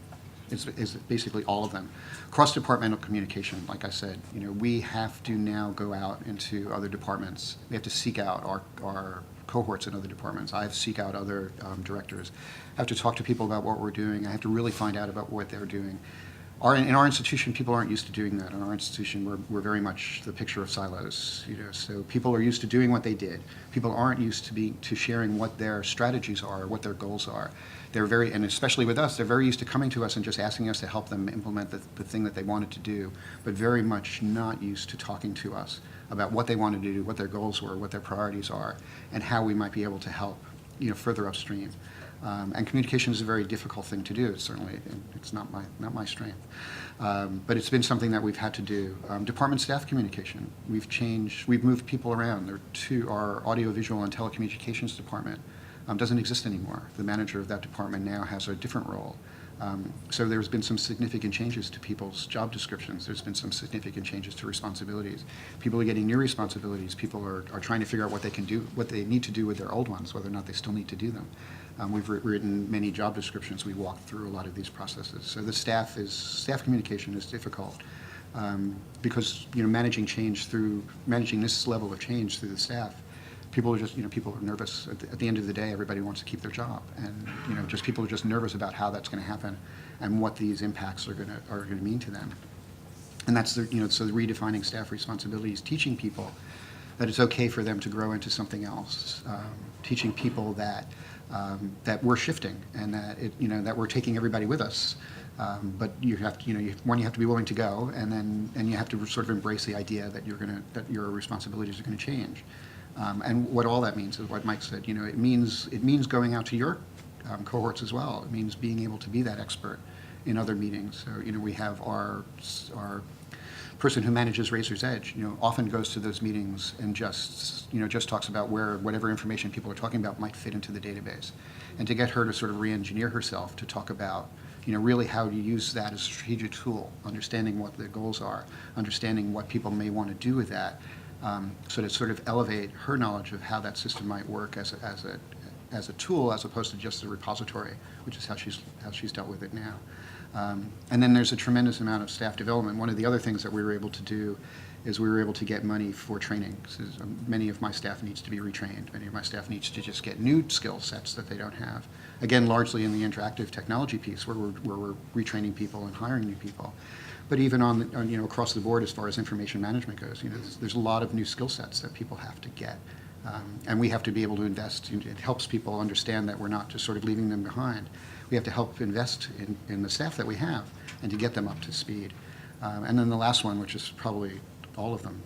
is basically all of them. Cross-departmental communication, like I said, we have to now go out into other departments. We have to seek out our cohorts in other departments. I have to seek out other directors. I have to talk to people about what we're doing. I have to really find out about what they're doing. In our institution, people aren't used to doing that. In our institution, we're very much the picture of silos. So people are used to doing what they did. People aren't used to sharing what their strategies are, what their goals are. And especially with us, they're very used to coming to us and just asking us to help them implement the thing that they wanted to do, but very much not used to talking to us about what they wanted to do, what their goals were, what their priorities are, and how we might be able to help, further upstream. And communication is a very difficult thing to do. Certainly, it's not my strength. But it's been something that we've had to do. Department staff communication. We've moved people around. Our audiovisual and telecommunications department doesn't exist anymore. The manager of that department now has a different role. So there's been some significant changes to people's job descriptions. There's been some significant changes to responsibilities. People are getting new responsibilities. People are trying to figure out what they can do, what they need to do with their old ones, whether or not they still need to do them. We've written many job descriptions. We walked through a lot of these processes. So the staff communication is difficult because managing this level of change through the staff, people are nervous. At the end of the day, everybody wants to keep their job, and people are just nervous about how that's going to happen and what these impacts are going to mean to them. And that's so redefining staff responsibilities, teaching people that it's okay for them to grow into something else, teaching people that we're shifting and that that we're taking everybody with us. But you have to, you have to be willing to go, and you have to sort of embrace the idea that your responsibilities are going to change. And what all that means is what Mike said. It means going out to your cohorts as well. It means being able to be that expert in other meetings. So we have our person who manages Razor's Edge. Often goes to those meetings and just talks about where whatever information people are talking about might fit into the database, and to get her to sort of re-engineer herself to talk about really how to use that as a strategic tool, understanding what the goals are, understanding what people may want to do with that. So to sort of elevate her knowledge of how that system might work as a tool, as opposed to just a repository, which is how she's dealt with it now. And then there's a tremendous amount of staff development. One of the other things that we were able to do is we were able to get money for training. So many of my staff needs to be retrained. Many of my staff needs to just get new skill sets that they don't have. Again, largely in the interactive technology piece, where we're retraining people and hiring new people. But even on across the board, as far as information management goes, there's a lot of new skill sets that people have to get, and we have to be able to invest. It helps people understand that we're not just sort of leaving them behind. We have to help invest in the staff that we have and to get them up to speed. And then the last one, which is probably all of them,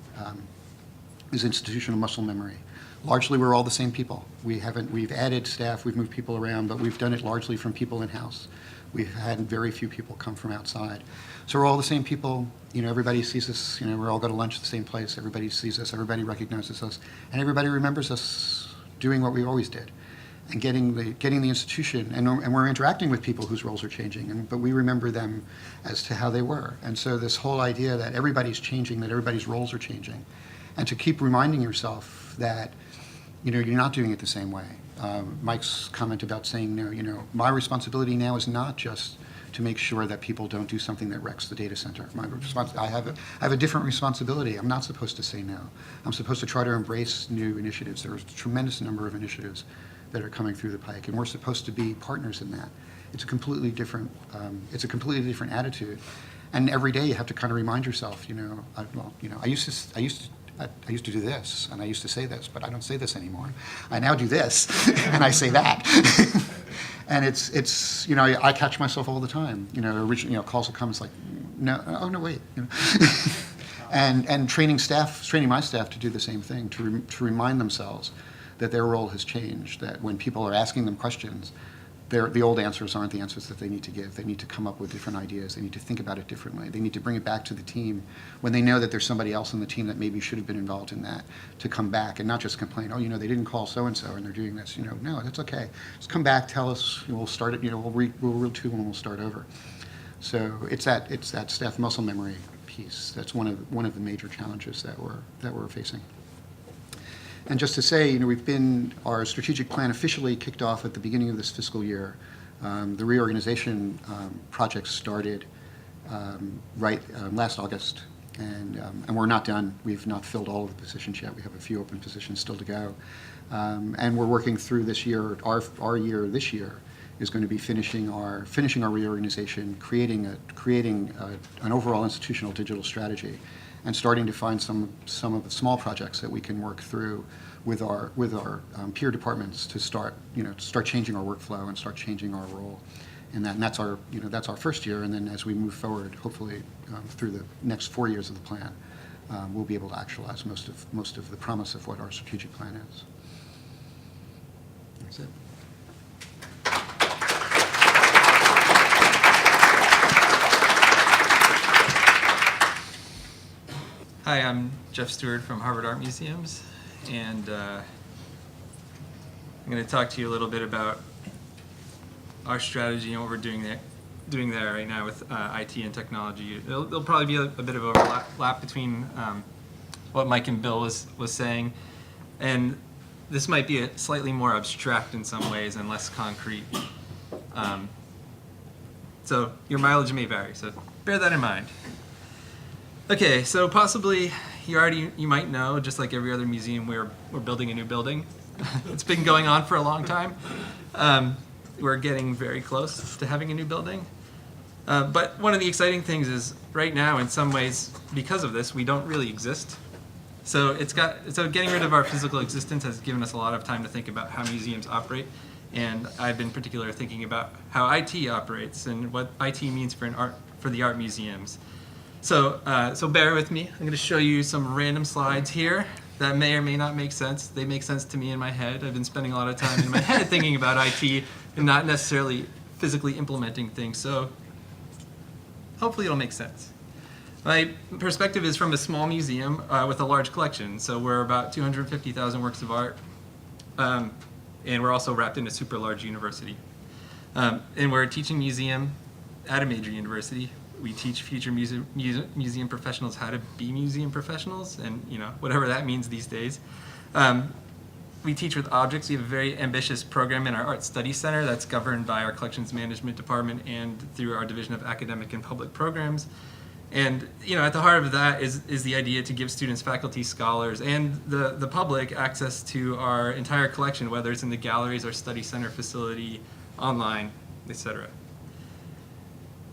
is institutional muscle memory. Largely, we're all the same people. We've added staff, we've moved people around, but we've done it largely from people in-house. We've had very few people come from outside. So we're all the same people. Everybody sees us. We're all go to lunch at the same place. Everybody sees us. Everybody recognizes us. And everybody remembers us doing what we always did. And getting the institution, and we're interacting with people whose roles are changing, but we remember them as to how they were. And so this whole idea that everybody's changing, that everybody's roles are changing, and to keep reminding yourself that you're not doing it the same way. Mike's comment about saying no, my responsibility now is not just to make sure that people don't do something that wrecks the data center. I have a different responsibility. I'm not supposed to say no. I'm supposed to try to embrace new initiatives. There's a tremendous number of initiatives that are coming through the pike, and we're supposed to be partners in that. It's a completely different attitude, and every day you have to kind of remind yourself. I used to do this, and I used to say this, but I don't say this anymore. I now do this, and I say that. And it's I catch myself all the time. Originally, calls will come. It's like, no, oh no, wait. And training my staff to do the same thing, to remind themselves that their role has changed. That when people are asking them questions, the old answers aren't the answers that they need to give. They need to come up with different ideas. They need to think about it differently. They need to bring it back to the team when they know that there's somebody else in the team that maybe should have been involved in that, to come back and not just complain, they didn't call so-and-so and they're doing this. No, that's okay. Just come back, tell us, we'll start it, we'll retool and we'll start over. So it's that staff muscle memory piece. That's one of the major challenges that we're facing. And just to say, our strategic plan officially kicked off at the beginning of this fiscal year. The reorganization project started last August, and we're not done. We've not filled all of the positions yet. We have a few open positions still to go. And we're working through this year. Our year this year is going to be finishing our reorganization, creating an overall institutional digital strategy, and starting to find some of the small projects that we can work through with our peer departments to start changing our workflow and start changing our role in that. And that's our first year. And then as we move forward, hopefully through the next 4 years of the plan, we'll be able to actualize most of the promise of what our strategic plan is. That's it. Hi, I'm Jeff Stewart from Harvard Art Museums, and I'm going to talk to you a little bit about our strategy and what we're doing there right now with IT and technology. There'll probably be a bit of overlap between what Mike and Bill was saying, and this might be slightly more abstract in some ways and less concrete. So your mileage may vary, so bear that in mind. Okay, so possibly you might know, just like every other museum, we're building a new building. It's been going on for a long time. We're getting very close to having a new building. But one of the exciting things is right now, in some ways, because of this, we don't really exist. So getting rid of our physical existence has given us a lot of time to think about how museums operate. And I've been particularly thinking about how IT operates and what IT means for the art museums. So bear with me. I'm going to show you some random slides here that may or may not make sense. They make sense to me in my head. I've been spending a lot of time in my head thinking about IT and not necessarily physically implementing things. So hopefully it'll make sense. My perspective is from a small museum with a large collection. So we're about 250,000 works of art. And we're also wrapped in a super large university. And we're a teaching museum at a major university. We teach future museum professionals how to be museum professionals, and whatever that means these days. We teach with objects. We have a very ambitious program in our Art Studies Center that's governed by our Collections Management Department and through our Division of Academic and Public Programs. And at the heart of that is the idea to give students, faculty, scholars, and the public access to our entire collection, whether it's in the galleries, our study center facility, online, etc.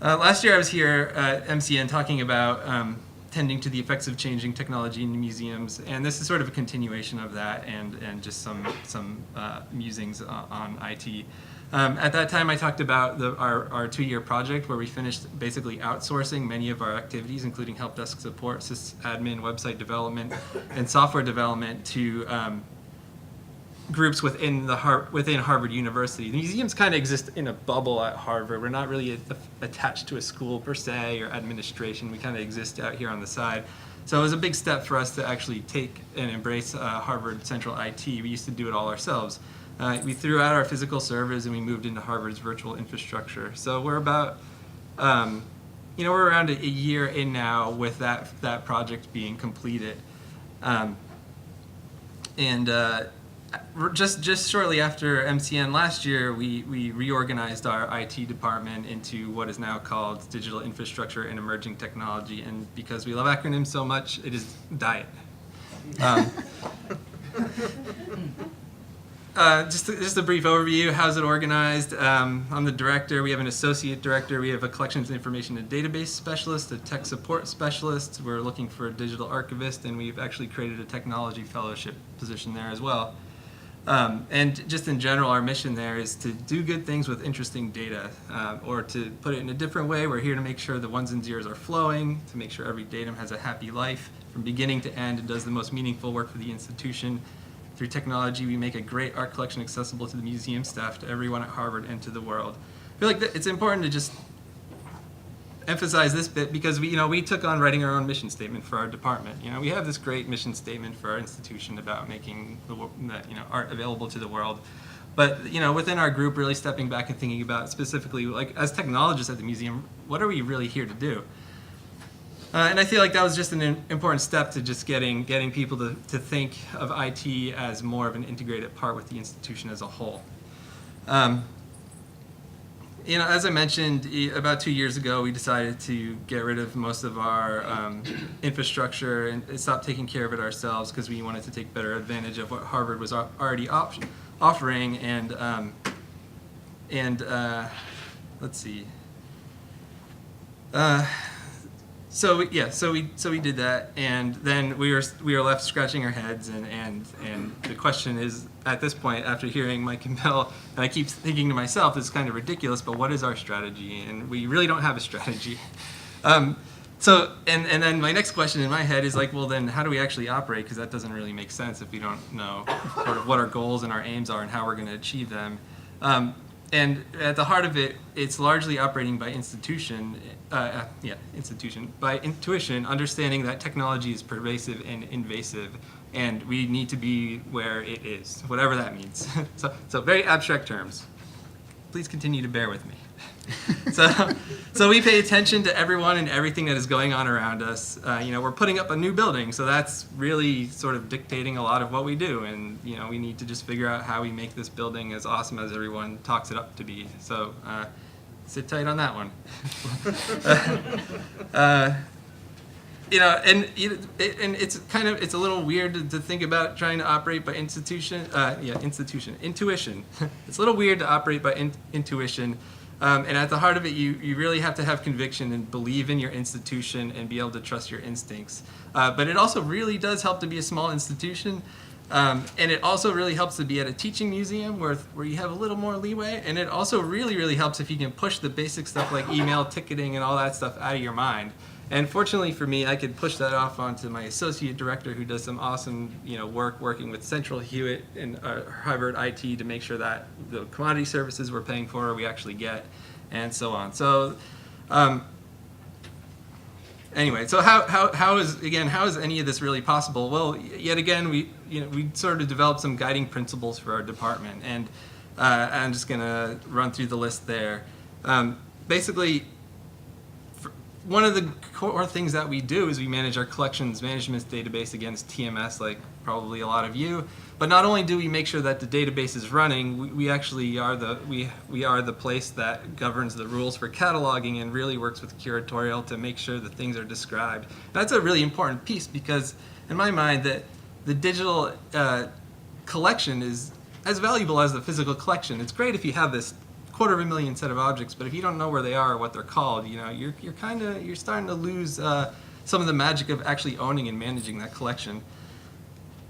Last year I was here at MCN talking about tending to the effects of changing technology in museums, and this is sort of a continuation of that and just some musings on IT. At that time I talked about our 2-year project where we finished basically outsourcing many of our activities, including help desk support, sysadmin, website development, and software development to groups within Harvard University. The museums kind of exist in a bubble at Harvard. We're not really attached to a school per se or administration. We kind of exist out here on the side. So it was a big step for us to actually take and embrace Harvard Central IT. We used to do it all ourselves. We threw out our physical servers and we moved into Harvard's virtual infrastructure. So we're about, we're around a year in now with that project being completed. Just shortly after MCN last year, we reorganized our IT department into what is now called Digital Infrastructure and Emerging Technology, and because we love acronyms so much, it is DIET. Just a brief overview. How's it organized? I'm the director. We have an associate director. We have a collections information and database specialist, a tech support specialist. We're looking for a digital archivist, and we've actually created a technology fellowship position there as well. And just in general, our mission there is to do good things with interesting data, or to put it in a different way, we're here to make sure the ones and zeros are flowing, to make sure every datum has a happy life from beginning to end and does the most meaningful work for the institution. Through technology, we make a great art collection accessible to the museum staff, to everyone at Harvard, and to the world. I feel like it's important to just emphasize this bit because we took on writing our own mission statement for our department. We have this great mission statement for our institution about making art available to the world. But within our group, really stepping back and thinking about specifically, like as technologists at the museum, what are we really here to do? And I feel like that was just an important step to just getting people to think of IT as more of an integrated part with the institution as a whole. As I mentioned, about 2 years ago, we decided to get rid of most of our infrastructure and stop taking care of it ourselves because we wanted to take better advantage of what Harvard was already offering. Let's see. So we did that, and then we were left scratching our heads, and the question is, at this point, after hearing Mike and Bill, and I keep thinking to myself, this is kind of ridiculous, but what is our strategy? And we really don't have a strategy. And then my next question in my head is like, well, then how do we actually operate? Because that doesn't really make sense if we don't know sort of what our goals and our aims are and how we're going to achieve them. And at the heart of it, it's largely operating by by intuition, understanding that technology is pervasive and invasive, and we need to be where it is, whatever that means. So very abstract terms. Please continue to bear with me. So we pay attention to everyone and everything that is going on around us. We're putting up a new building, so that's really sort of dictating a lot of what we do. And we need to just figure out how we make this building as awesome as everyone talks it up to be. So sit tight on that one. It's a little weird to think about trying to operate by intuition. It's a little weird to operate by intuition. And at the heart of it, you really have to have conviction and believe in your institution and be able to trust your instincts. But it also really does help to be a small institution. And it also really helps to be at a teaching museum where you have a little more leeway. And it also really, really helps if you can push the basic stuff like email, ticketing, and all that stuff out of your mind. And fortunately for me, I could push that off onto my associate director, who does some awesome, work working with Central Hewitt and Harvard IT to make sure that the commodity services we're paying for we actually get, and so on. So, anyway, so how is any of this really possible? Well, yet again, we sort of developed some guiding principles for our department, and I'm just gonna run through the list there. Basically, one of the core things that we do is we manage our collections management database against TMS, like probably a lot of you. But not only do we make sure that the database is running, we actually are the place that governs the rules for cataloging and really works with curatorial to make sure that things are described. That's a really important piece because, in my mind, that the digital collection is as valuable as the physical collection. It's great if you have this 250,000 set of objects, but if you don't know where they are or what they're called, you're starting to lose some of the magic of actually owning and managing that collection.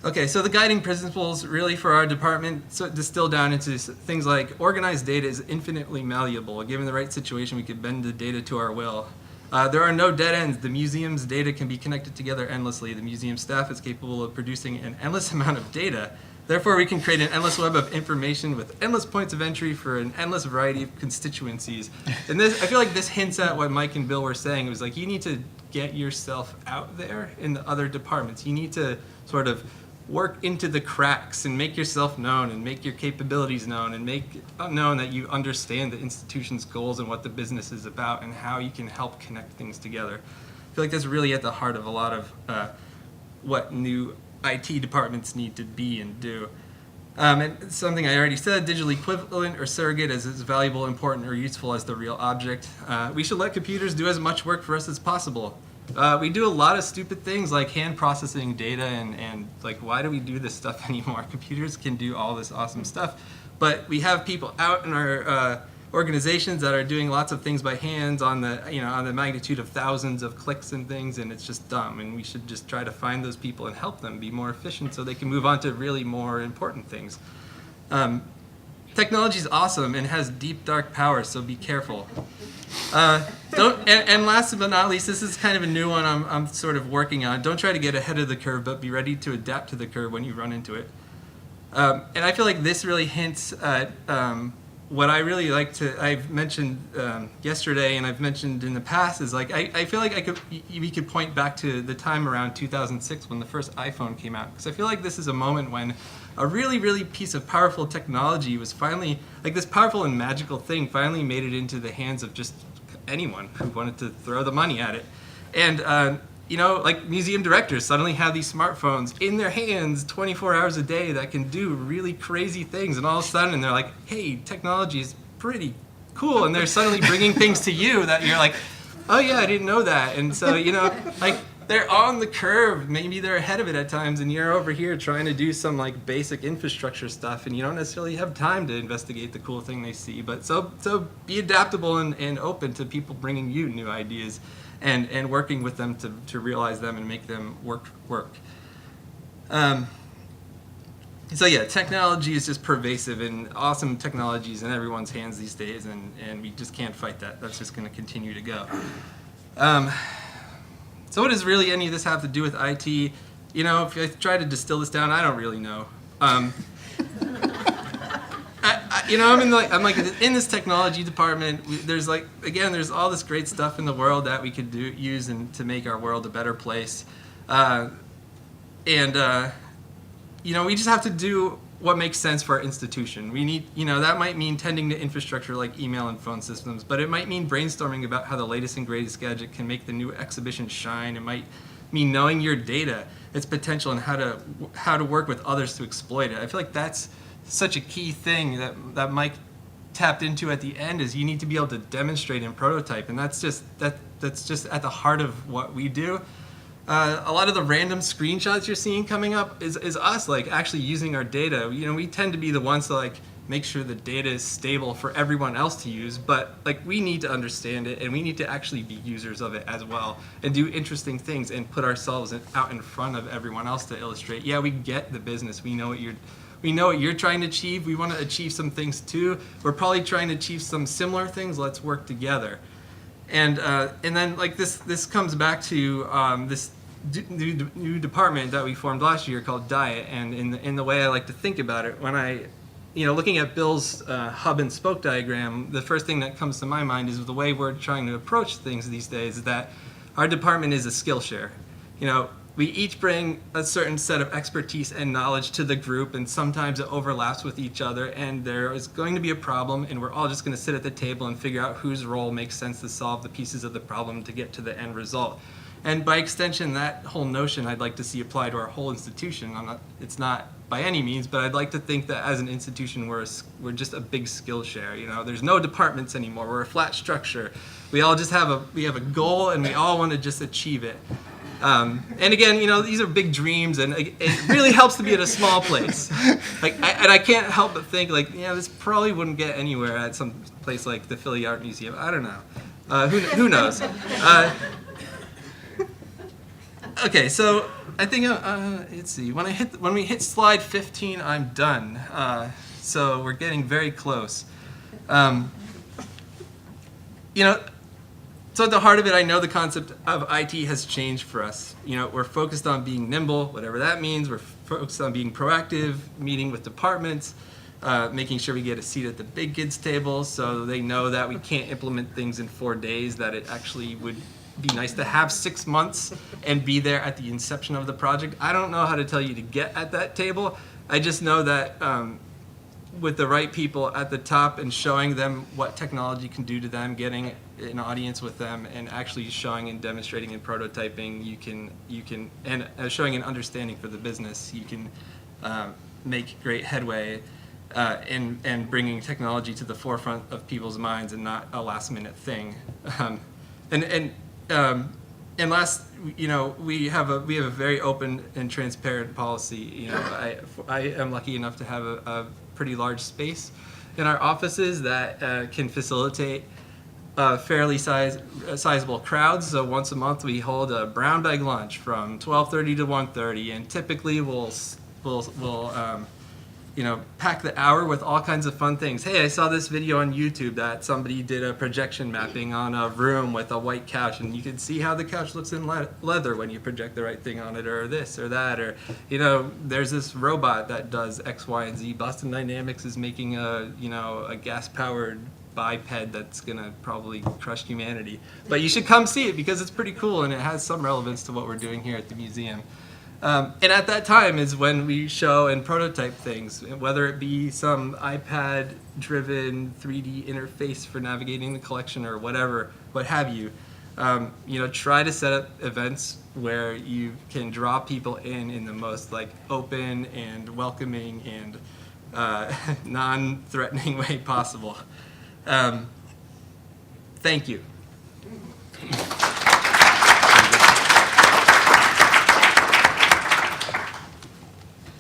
Okay, so the guiding principles really for our department distill down into things like organized data is infinitely malleable. Given the right situation, we could bend the data to our will. There are no dead ends. The museum's data can be connected together endlessly. The museum staff is capable of producing an endless amount of data. Therefore, we can create an endless web of information with endless points of entry for an endless variety of constituencies. And I feel like this hints at what Mike and Bill were saying. It was like, you need to get yourself out there in the other departments. You need to sort of work into the cracks and make yourself known and make your capabilities known and make known that you understand the institution's goals and what the business is about and how you can help connect things together. I feel like that's really at the heart of a lot of what new IT departments need to be and do. And something I already said, digital equivalent or surrogate is as valuable, important, or useful as the real object. We should let computers do as much work for us as possible. We do a lot of stupid things like hand processing data and like, why do we do this stuff anymore? Computers can do all this awesome stuff, but we have people out in our organizations that are doing lots of things by hands on the magnitude of thousands of clicks and things, and it's just dumb, and we should just try to find those people and help them be more efficient so they can move on to really more important things. Technology is awesome and has deep, dark powers, so be careful. And last but not least, this is kind of a new one I'm sort of working on. Don't try to get ahead of the curve, but be ready to adapt to the curve when you run into it. And I feel like this really hints at what I really like to, I've mentioned yesterday and I've mentioned in the past, is like, I feel like we could point back to the time around 2006 when the first iPhone came out. Because I feel like this is a moment when a really, really piece of powerful technology was finally, like this powerful and magical thing finally made it into the hands of just anyone who wanted to throw the money at it. And you know, like museum directors suddenly have these smartphones in their hands 24 hours a day that can do really crazy things, and all of a sudden they're like, hey, technology is pretty cool, and they're suddenly bringing things to you that you're like, oh yeah, I didn't know that. And so, you know, like, they're on the curve, maybe they're ahead of it at times, and you're over here trying to do some like basic infrastructure stuff, and you don't necessarily have time to investigate the cool thing they see. But so be adaptable and open to people bringing you new ideas, and working with them to realize them and make them work. So yeah, technology is just pervasive, and awesome technologies in everyone's hands these days, and we just can't fight that. That's just going to continue to go. So what does really any of this have to do with IT? You know, if I try to distill this down, I don't really know. You know, I'm like in this technology department. There's like, again, there's all this great stuff in the world that we could use to make our world a better place. You know, we just have to do what makes sense for our institution. We need, you know, that might mean tending to infrastructure like email and phone systems, but it might mean brainstorming about how the latest and greatest gadget can make the new exhibition shine. It might mean knowing your data, its potential, and how to work with others to exploit it. I feel like that's such a key thing that Mike tapped into at the end, is you need to be able to demonstrate and prototype, and that's just at the heart of what we do. A lot of the random screenshots you're seeing coming up is us like actually using our data. You know, we tend to be the ones to like make sure the data is stable for everyone else to use, but like we need to understand it, and we need to actually be users of it as well, and do interesting things and put ourselves out in front of everyone else to illustrate. Yeah, we get the business. We know what you're trying to achieve. We want to achieve some things too. We're probably trying to achieve some similar things. Let's work together. And then like this comes back to this new department that we formed last year called Diet. And in the way I like to think about it, when I, you know, looking at Bill's hub and spoke diagram, the first thing that comes to my mind is the way we're trying to approach things these days, is that our department is a Skillshare. You know, we each bring a certain set of expertise and knowledge to the group, and sometimes it overlaps with each other, and there is going to be a problem, and we're all just going to sit at the table and figure out whose role makes sense to solve the pieces of the problem to get to the end result. And by extension, that whole notion I'd like to see applied to our whole institution. It's not by any means, but I'd like to think that as an institution, we're just a big Skillshare. You know, there's no departments anymore. We're a flat structure. We all just have a goal, and we all want to just achieve it. And again, you know, these are big dreams, and it really helps to be at a small place. Like, I can't help but think, like, yeah, this probably wouldn't get anywhere at some place like the Philly Art Museum. I don't know. Who knows? Okay, so I think let's see. When we hit slide 15, I'm done. So we're getting very close. You know. So at the heart of it, I know the concept of IT has changed for us. You know, we're focused on being nimble, whatever that means. We're focused on being proactive, meeting with departments, making sure we get a seat at the big kids table so they know that we can't implement things in 4 days, that it actually would be nice to have 6 months and be there at the inception of the project. I don't know how to tell you to get at that table. I just know that with the right people at the top and showing them what technology can do to them, getting an audience with them, and actually showing and demonstrating and prototyping, you can and showing an understanding for the business, you can make great headway in bringing technology to the forefront of people's minds and not a last minute thing. And last, you know, we have a very open and transparent policy. You know, I am lucky enough to have a pretty large space in our offices that can facilitate fairly sizable crowds. So once a month we hold a brown bag lunch from 12:30 to 1:30, and typically we'll you know, pack the hour with all kinds of fun things. Hey, I saw this video on YouTube that somebody did a projection mapping on a room with a white couch, and you can see how the couch looks in leather when you project the right thing on it, or this or that, or, you know, there's this robot that does X, Y, and Z. Boston Dynamics is making a gas-powered biped that's gonna probably crush humanity. But you should come see it because it's pretty cool and it has some relevance to what we're doing here at the museum. And at that time is when we show and prototype things, whether it be some iPad-driven 3D interface for navigating the collection or whatever, what have you. Try to set up events where you can draw people in the most like open and welcoming and non-threatening way possible. Thank you.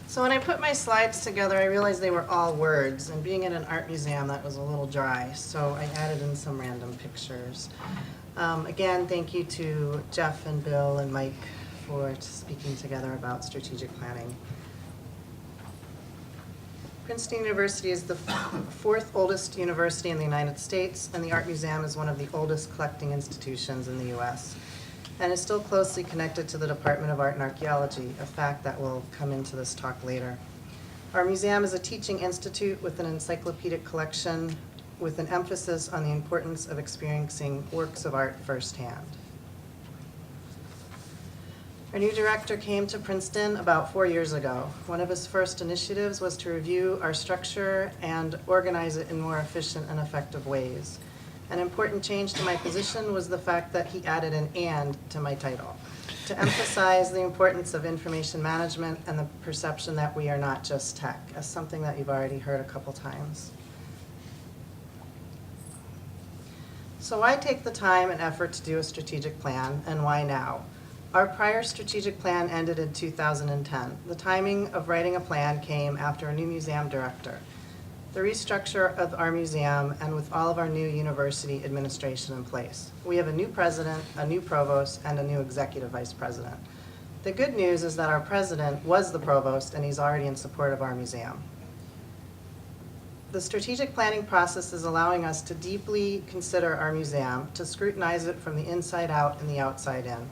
So when I put my slides together, I realized they were all words, and being in an art museum, that was a little dry, so I added in some random pictures. Again, thank you to Jeff and Bill and Mike for speaking together about strategic planning. Princeton University is the fourth oldest university in the United States, and the Art Museum is one of the oldest collecting institutions in the U.S. and is still closely connected to the Department of Art and Archaeology, a fact that will come into this talk later. Our museum is a teaching institute with an encyclopedic collection with an emphasis on the importance of experiencing works of art firsthand. Our new director came to Princeton about 4 years ago. One of his first initiatives was to review our structure and organize it in more efficient and effective ways. An important change to my position was the fact that he added an "and" to my title, to emphasize the importance of information management and the perception that we are not just tech, as something that you've already heard a couple times. So why take the time and effort to do a strategic plan, and why now? Our prior strategic plan ended in 2010. The timing of writing a plan came after a new museum director, the restructure of our museum, and with all of our new university administration in place. We have a new president, a new provost, and a new executive vice president. The good news is that our president was the provost, and he's already in support of our museum. The strategic planning process is allowing us to deeply consider our museum, to scrutinize it from the inside out and the outside in,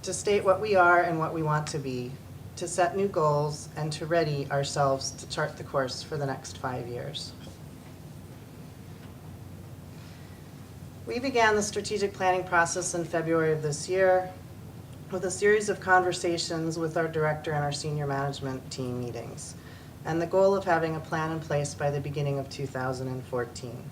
to state what we are and what we want to be, to set new goals, and to ready ourselves to chart the course for the next 5 years. We began the strategic planning process in February of this year with a series of conversations with our director and our senior management team meetings, and the goal of having a plan in place by the beginning of 2014.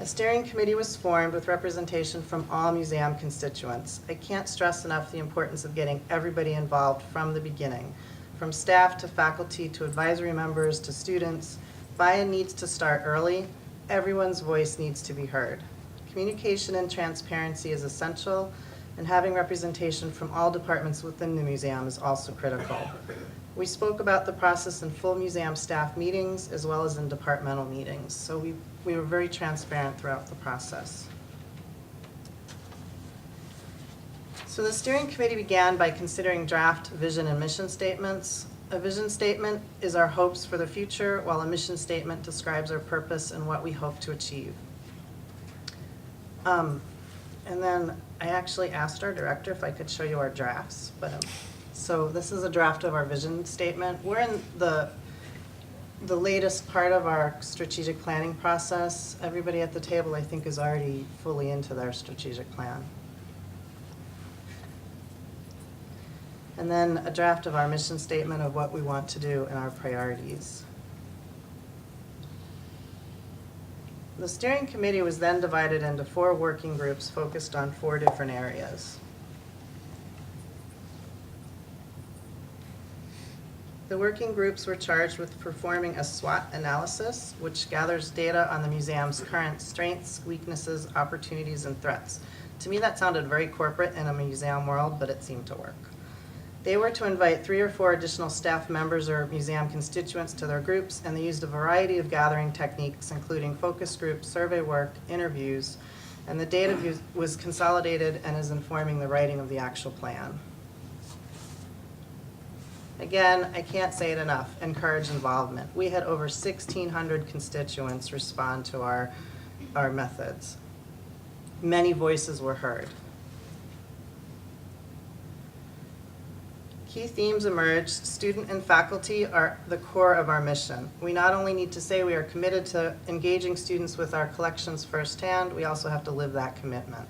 A steering committee was formed with representation from all museum constituents. I can't stress enough the importance of getting everybody involved from the beginning, from staff to faculty to advisory members to students. Buy-in needs to start early. Everyone's voice needs to be heard. Communication and transparency is essential, and having representation from all departments within the museum is also critical. We spoke about the process in full museum staff meetings as well as in departmental meetings, so we were very transparent throughout the process. So the steering committee began by considering draft vision and mission statements. A vision statement is our hopes for the future, while a mission statement describes our purpose and what we hope to achieve. And then I actually asked our director if I could show you our drafts, but so this is a draft of our vision statement. We're in the latest part of our strategic planning process. Everybody at the table, I think, is already fully into their strategic plan. And then a draft of our mission statement of what we want to do and our priorities. The steering committee was then divided into 4 working groups focused on 4 different areas. The working groups were charged with performing a SWOT analysis, which gathers data on the museum's current strengths, weaknesses, opportunities, and threats. To me, that sounded very corporate in a museum world, but it seemed to work. They were to invite 3 or 4 additional staff members or museum constituents to their groups, and they used a variety of gathering techniques, including focus groups, survey work, interviews, and the data was consolidated and is informing the writing of the actual plan. Again, I can't say it enough, encourage involvement. We had over 1,600 constituents respond to our methods. Many voices were heard. Key themes emerged. Student and faculty are the core of our mission. We not only need to say we are committed to engaging students with our collections firsthand, we also have to live that commitment.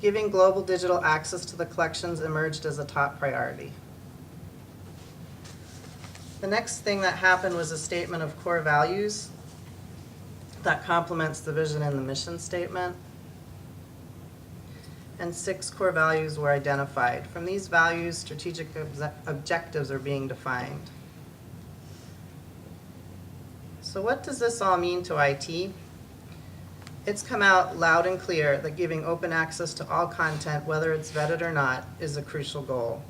Giving global digital access to the collections emerged as a top priority. The next thing that happened was a statement of core values. that complements the vision and the mission statement. And 6 core values were identified. From these values, strategic objectives are being defined. So what does this all mean to IT? It's come out loud and clear that giving open access to all content, whether it's vetted or not, is a crucial goal.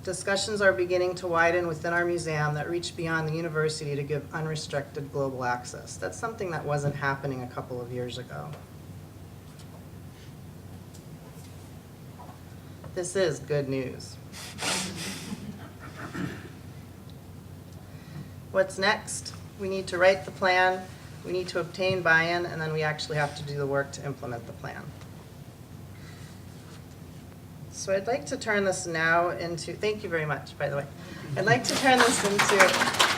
Discussions are beginning to widen within our museum that reach beyond the university to give unrestricted global access. That's something that wasn't happening a couple of years ago. This is good news. What's next? We need to write the plan, we need to obtain buy-in, and then we actually have to do the work to implement the plan. So I'd like to turn this now into, thank you very much, by the way. I'd like to turn this into